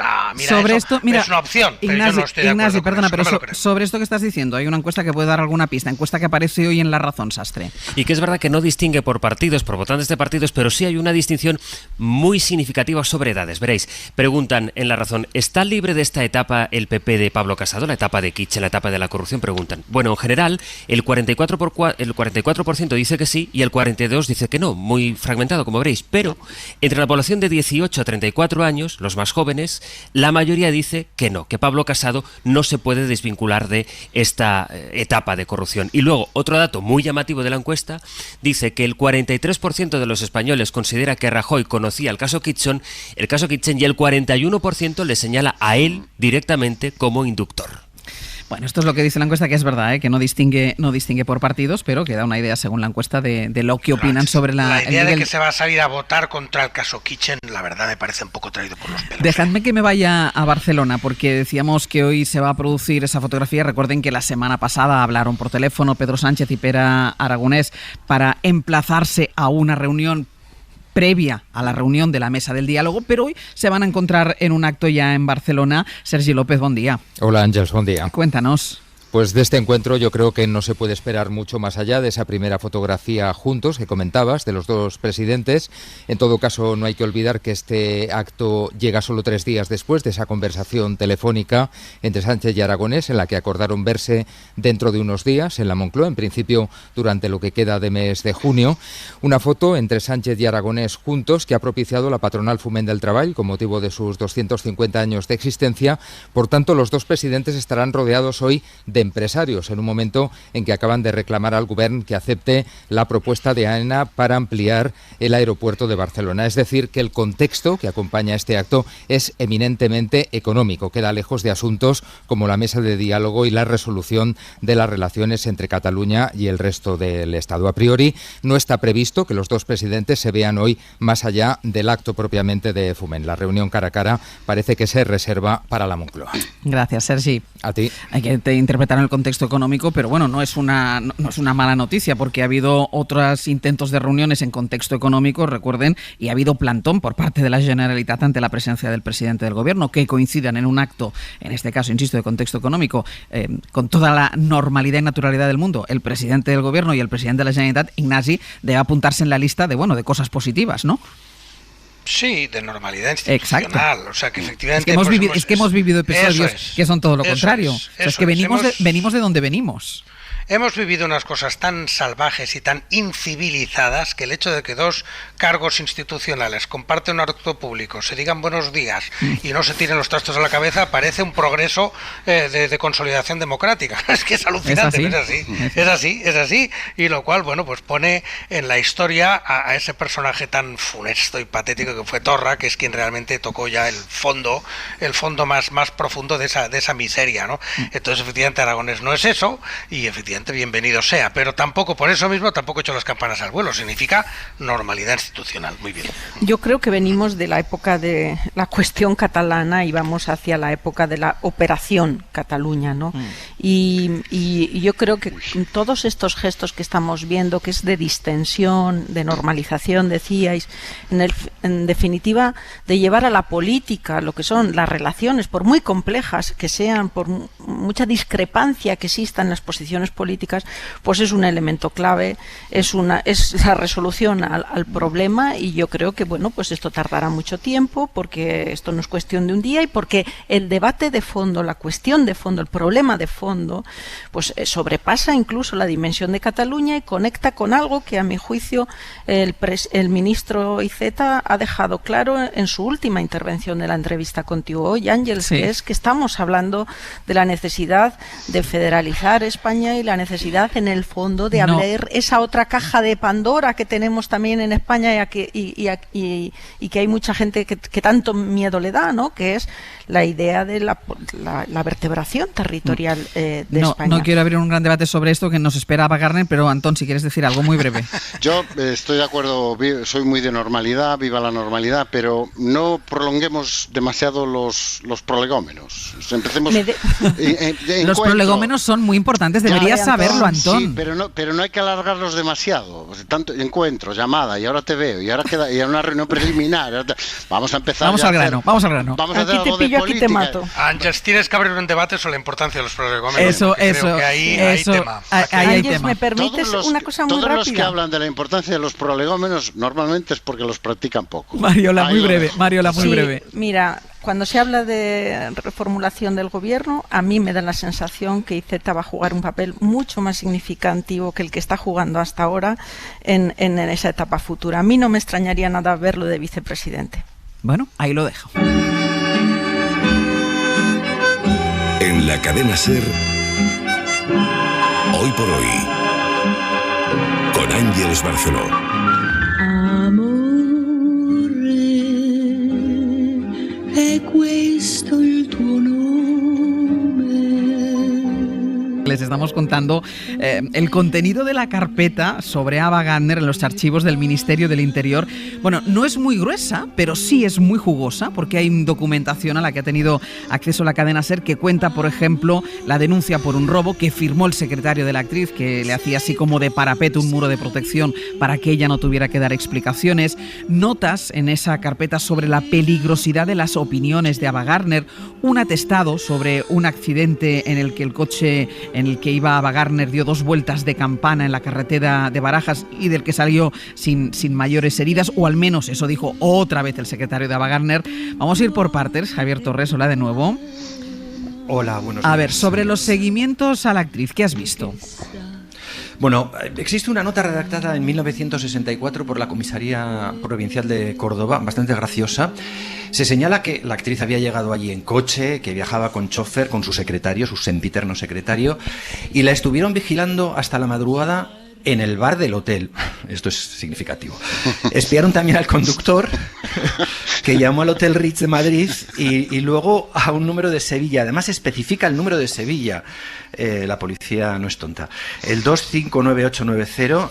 Sobre esto, mira, es una opción, Ignasi, pero yo no estoy de acuerdo perdona, con eso, pero sobre esto que estás diciendo, hay una encuesta que puede dar alguna pista, encuesta que aparece hoy en La Razón, Sastre. Y que es verdad que no distingue por partidos, por votantes de partidos, pero sí hay una distinción muy significativa sobre edades. Veréis, preguntan en La Razón, ¿está libre de esta etapa el PP de Pablo Casado, la etapa de Kitchen, la etapa de la corrupción? Preguntan. Bueno, en general, el 44% dice que sí y el 42% dice que no, muy fragmentado, como veréis. Pero entre la población de 18 a 34 años, los más jóvenes, la mayoría dice que no, que Pablo Casado no se puede desvincular de esta etapa de corrupción. Y luego, otro dato muy llamativo de la encuesta, dice que el 43% de los españoles considera que Rajoy conocía el caso Kitchen y el 41% le señala a él directamente como inductor. Bueno, esto es lo que dice la encuesta, que es verdad, que no distingue por partidos, pero que da una idea, según la encuesta, de lo que opinan sobre la idea de que se va a salir a votar contra el caso Kitchen, la verdad me parece un poco traído por los pelos. Dejadme que me vaya a Barcelona, porque decíamos que hoy se va a producir esa fotografía. Recuerden que la semana pasada hablaron por teléfono Pedro Sánchez y Pere Aragonès para emplazarse a una reunión previa a la reunión de la mesa del diálogo, pero hoy se van a encontrar en un acto ya en Barcelona. Sergi López, buen día. Hola Ángels, buen día. Cuéntanos. Pues de este encuentro yo creo que no se puede esperar mucho más allá de esa primera fotografía juntos que comentabas, de los dos presidentes. En todo caso, no hay que olvidar que este acto llega solo 3 días después de esa conversación telefónica entre Sánchez y Aragonès, en la que acordaron verse dentro de unos días en la Moncloa, en principio durante lo que queda de mes de junio. Una foto entre Sánchez y Aragonès juntos que ha propiciado la patronal Foment del Treball con motivo de sus 250 años de existencia. Por tanto, los dos presidentes estarán rodeados hoy de empresarios, en un momento en que acaban de reclamar al Govern que acepte la propuesta de AENA para ampliar el aeropuerto de Barcelona. Es decir, que el contexto que acompaña este acto es eminentemente económico, queda lejos de asuntos como la mesa de diálogo y la resolución de las relaciones entre Cataluña y el resto del Estado. A priori, no está previsto que los dos presidentes se vean hoy más allá del acto propiamente de Foment. La reunión cara a cara parece que se reserva para la Moncloa. Gracias, Sergi. A ti. Hay que interpretar en el contexto económico, pero bueno, no es una mala noticia, porque ha habido otros intentos de reuniones en contexto económico, recuerden, y ha habido plantón por parte de la Generalitat ante la presencia del presidente del Gobierno, que coincidan en un acto, en este caso, insisto, de contexto económico, con toda la normalidad y naturalidad del mundo. El presidente del Gobierno y el presidente de la Generalitat, Ignasi, debe apuntarse en la lista de cosas positivas, ¿no? Sí, de normalidad institucional. Exacto. O sea, que efectivamente... Es que hemos vivido episodios que son todo lo contrario. Es que venimos de donde venimos. Hemos vivido unas cosas tan salvajes y tan incivilizadas que el hecho de que dos cargos institucionales comparten un acto público, se digan buenos días y no se tiren los trastos a la cabeza parece un progreso de consolidación democrática. Es que es alucinante, es así. Y lo cual, bueno, pues pone en la historia a ese personaje tan funesto y patético que fue Torra, que es quien realmente tocó ya el fondo más profundo de esa miseria, ¿no? Entonces, efectivamente, Aragonès no es eso y efectivamente bienvenido sea, pero tampoco, por eso mismo, tampoco he hecho las campanas al vuelo, significa normalidad institucional. Muy bien. Yo creo que venimos de la época de la cuestión catalana y vamos hacia la época de la operación Cataluña, ¿no? Y yo creo que todos estos gestos que estamos viendo, que es de distensión, de normalización, decíais, en definitiva, de llevar a la política lo que son las relaciones, por muy complejas que sean, por mucha discrepancia que exista en las posiciones políticas, pues es un elemento clave, es la resolución al problema, y yo creo que bueno, pues esto tardará mucho tiempo, porque esto no es cuestión de un día y porque el debate de fondo, la cuestión de fondo, el problema de fondo, pues sobrepasa incluso la dimensión de Cataluña y conecta con algo que a mi juicio el ministro Iceta ha dejado claro en su última intervención de la entrevista contigo hoy, Ángels, que es que estamos hablando de la necesidad de federalizar España y la necesidad en el fondo de abrir esa otra caja de Pandora que tenemos también en España y que hay mucha gente que tanto miedo le da, ¿no? Que es la idea de la vertebración territorial de España. No quiero abrir un gran debate sobre esto que nos espera Ava Gardner, pero Antón, si quieres decir algo muy breve. Yo estoy de acuerdo, soy muy de normalidad, viva la normalidad, pero no prolonguemos demasiado los prolegómenos. Empecemos. Los prolegómenos son muy importantes, deberías saberlo, Antón. Sí, pero no hay que alargarlos demasiado. Tanto encuentro, llamada, y ahora te veo, y ahora queda y una reunión preliminar. Vamos a empezar. Vamos al grano. Vamos a hacer algo de política. Aquí te mato. Ángeles, tienes que abrir un debate sobre la importancia de los prolegómenos. Eso. Creo que ahí hay tema. Ángeles, ¿me permites una cosa muy rápida? Todos los que hablan de la importancia de los prolegómenos normalmente es porque los practican poco. Mariola, muy breve. Mira, cuando se habla de reformulación del gobierno, a mí me da la sensación que Iceta va a jugar un papel mucho más significativo que el que está jugando hasta ahora en esa etapa futura. A mí no me extrañaría nada verlo de vicepresidente. Bueno, ahí lo dejo. En la cadena SER, Hoy por Hoy, con Ángeles Barceló. E questo il tuo nome. Les estamos contando el contenido de la carpeta sobre Ava Gardner en los archivos del Ministerio del Interior. Bueno, no es muy gruesa, pero sí es muy jugosa, porque hay documentación a la que ha tenido acceso la cadena SER que cuenta, por ejemplo, la denuncia por un robo que firmó el secretario de la actriz, que le hacía así como de parapeto un muro de protección para que ella no tuviera que dar explicaciones. Notas en esa carpeta sobre la peligrosidad de las opiniones de Ava Gardner, un atestado sobre un accidente en el que el coche en el que iba Ava Gardner dio 2 vueltas de campana en la carretera de Barajas y del que salió sin mayores heridas, o al menos eso dijo otra vez el secretario de Ava Gardner. Vamos a ir por partes. Javier Torres, hola de nuevo. Hola, buenos días. A ver, sobre los seguimientos a la actriz, ¿qué has visto? Bueno, existe una nota redactada en 1964 por la Comisaría Provincial de Córdoba, bastante graciosa. Se señala que la actriz había llegado allí en coche, que viajaba con chofer, con su secretario, su sempiterno secretario, y la estuvieron vigilando hasta la madrugada en el bar del hotel. Esto es significativo. Espiaron también al conductor, que llamó al Hotel Ritz de Madrid, y luego a un número de Sevilla. Además especifica el número de Sevilla. La policía no es tonta. El 259890,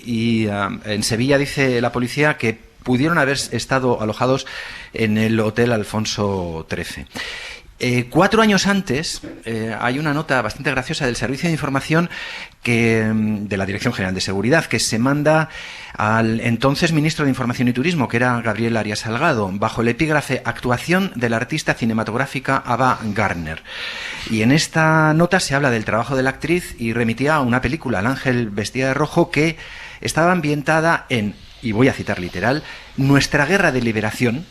y en Sevilla dice la policía que pudieron haber estado alojados en el Hotel Alfonso XIII. 4 años antes hay una nota bastante graciosa del Servicio de Información de la Dirección General de Seguridad, que se manda al entonces ministro de Información y Turismo, que era Gabriel Arias Salgado, bajo el epígrafe "Actuación de la artista cinematográfica Ava Gardner". Y en esta nota se habla del trabajo de la actriz y remitía a una película, El ángel vestida de rojo, que estaba ambientada en, y voy a citar literal, nuestra guerra de liberación,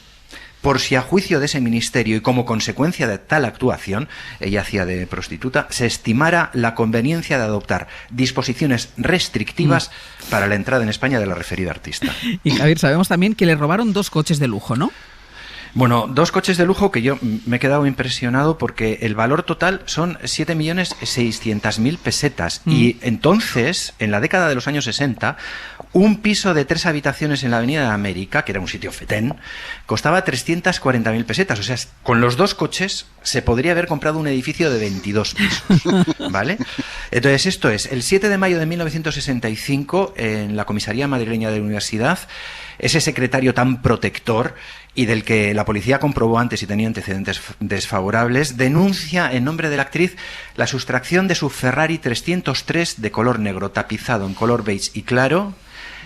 por si a juicio de ese ministerio y como consecuencia de tal actuación, ella hacía de prostituta, se estimara la conveniencia de adoptar disposiciones restrictivas para la entrada en España de la referida artista. Y Javier, sabemos también que le robaron 2 coches de lujo, ¿no? Bueno, 2 coches de lujo que yo me he quedado impresionado porque el valor total son 7.600.000 pesetas. Y entonces, en la década de los años 60, un piso de 3 habitaciones en la Avenida de América, que era un sitio fetén, costaba 340.000 pesetas. O sea, con los 2 coches se podría haber comprado un edificio de 22 pisos, ¿vale? Entonces, esto es, el 7 de mayo de 1965, en la comisaría madrileña de la Universidad, ese secretario tan protector y del que la policía comprobó antes si tenía antecedentes desfavorables, denuncia en nombre de la actriz la sustracción de su Ferrari 303 de color negro, tapizado en color beige y claro,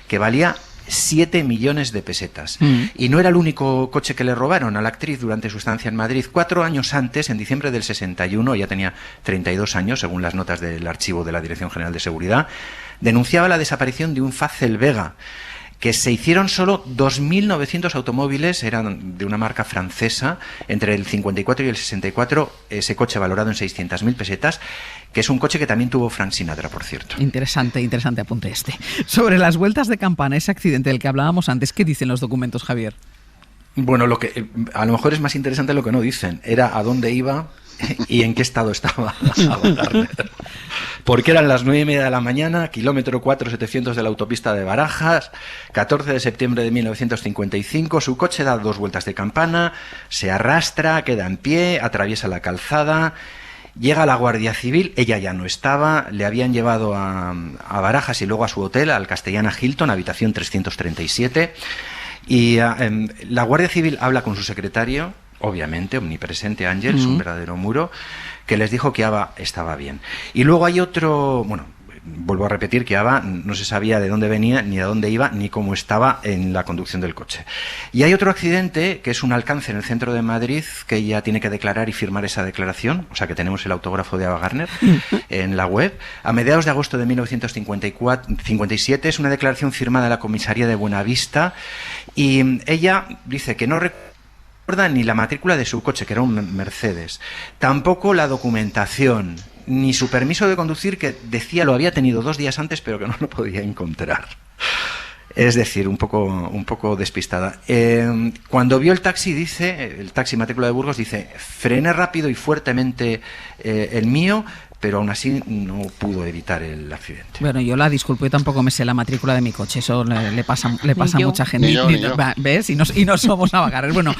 que valía 7 millones de pesetas. Y no era el único coche que le robaron a la actriz durante su estancia en Madrid. 4 años antes, en diciembre del 61, ya tenía 32 años, según las notas del archivo de la Dirección General de Seguridad, denunciaba la desaparición de un Facel Vega, que se hicieron solo 2.900 automóviles, eran de una marca francesa, entre el 54 y el 64, ese coche valorado en 600.000 pesetas, que es un coche que también tuvo Frank Sinatra, por cierto. Interesante apunte este. Sobre las vueltas de campana, ese accidente del que hablábamos antes, ¿qué dicen los documentos, Javier? Bueno, lo que a lo mejor es más interesante lo que no dicen. Era a dónde iba, ¿Y en qué estado estaba Ava Gardner? Porque eran las 9:30 de la mañana, kilómetro 4,700 de la autopista de Barajas, 14 de septiembre de 1955, su coche da 2 vueltas de campana, se arrastra, queda en pie, atraviesa la calzada, llega la Guardia Civil, ella ya no estaba, le habían llevado a Barajas y luego a su hotel, al Castellana Hilton, habitación 337, y la Guardia Civil habla con su secretario, obviamente, omnipresente Ángels, un verdadero muro, que les dijo que Ava estaba bien. Y luego hay otro, vuelvo a repetir que Ava no se sabía de dónde venía, ni a dónde iba, ni cómo estaba en la conducción del coche. Y hay otro accidente, que es un alcance en el centro de Madrid, que ella tiene que declarar y firmar esa declaración, o sea que tenemos el autógrafo de Ava Gardner en la web. A mediados de agosto de 1957 es una declaración firmada en la comisaría de Buenavista, y ella dice que no recuerda ni la matrícula de su coche, que era un Mercedes, tampoco la documentación, ni su permiso de conducir, que decía lo había tenido 2 días antes, pero que no lo podía encontrar. Es decir, un poco despistada. Cuando vio el taxi, dice, el taxi matrícula de Burgos, dice, frené rápido y fuertemente el mío, pero aún así no pudo evitar el accidente. Bueno, yo la disculpo, yo tampoco me sé la matrícula de mi coche, eso le pasa a mucha gente. ¿Ves? Y no somos Ava Gardner. Bueno,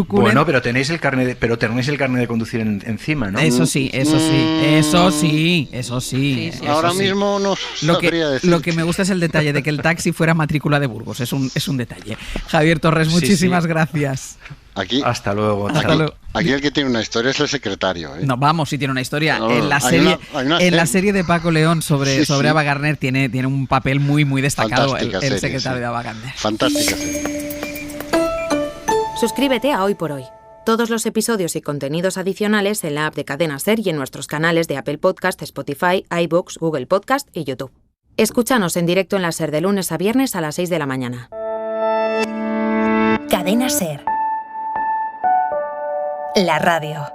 bueno, pero tenéis el carnet de conducir encima, ¿no? Eso sí. Ahora mismo no sabría decir. Lo que me gusta es el detalle de que el taxi fuera matrícula de Burgos, es un detalle. Javier Torres, muchísimas gracias. Aquí, hasta luego. Aquí el que tiene una historia es el secretario. No, vamos, sí tiene una historia. En la serie de Paco León sobre Ava Gardner tiene un papel muy destacado el secretario de Ava Gardner. Fantástica serie. Suscríbete a Hoy por Hoy. Todos los episodios y contenidos adicionales en la app de Cadena SER y en nuestros canales de Apple Podcast, Spotify, iVoox, Google Podcast y YouTube. Escúchanos en directo en la SER de lunes a viernes a las 6 de la mañana. Cadena SER. La radio.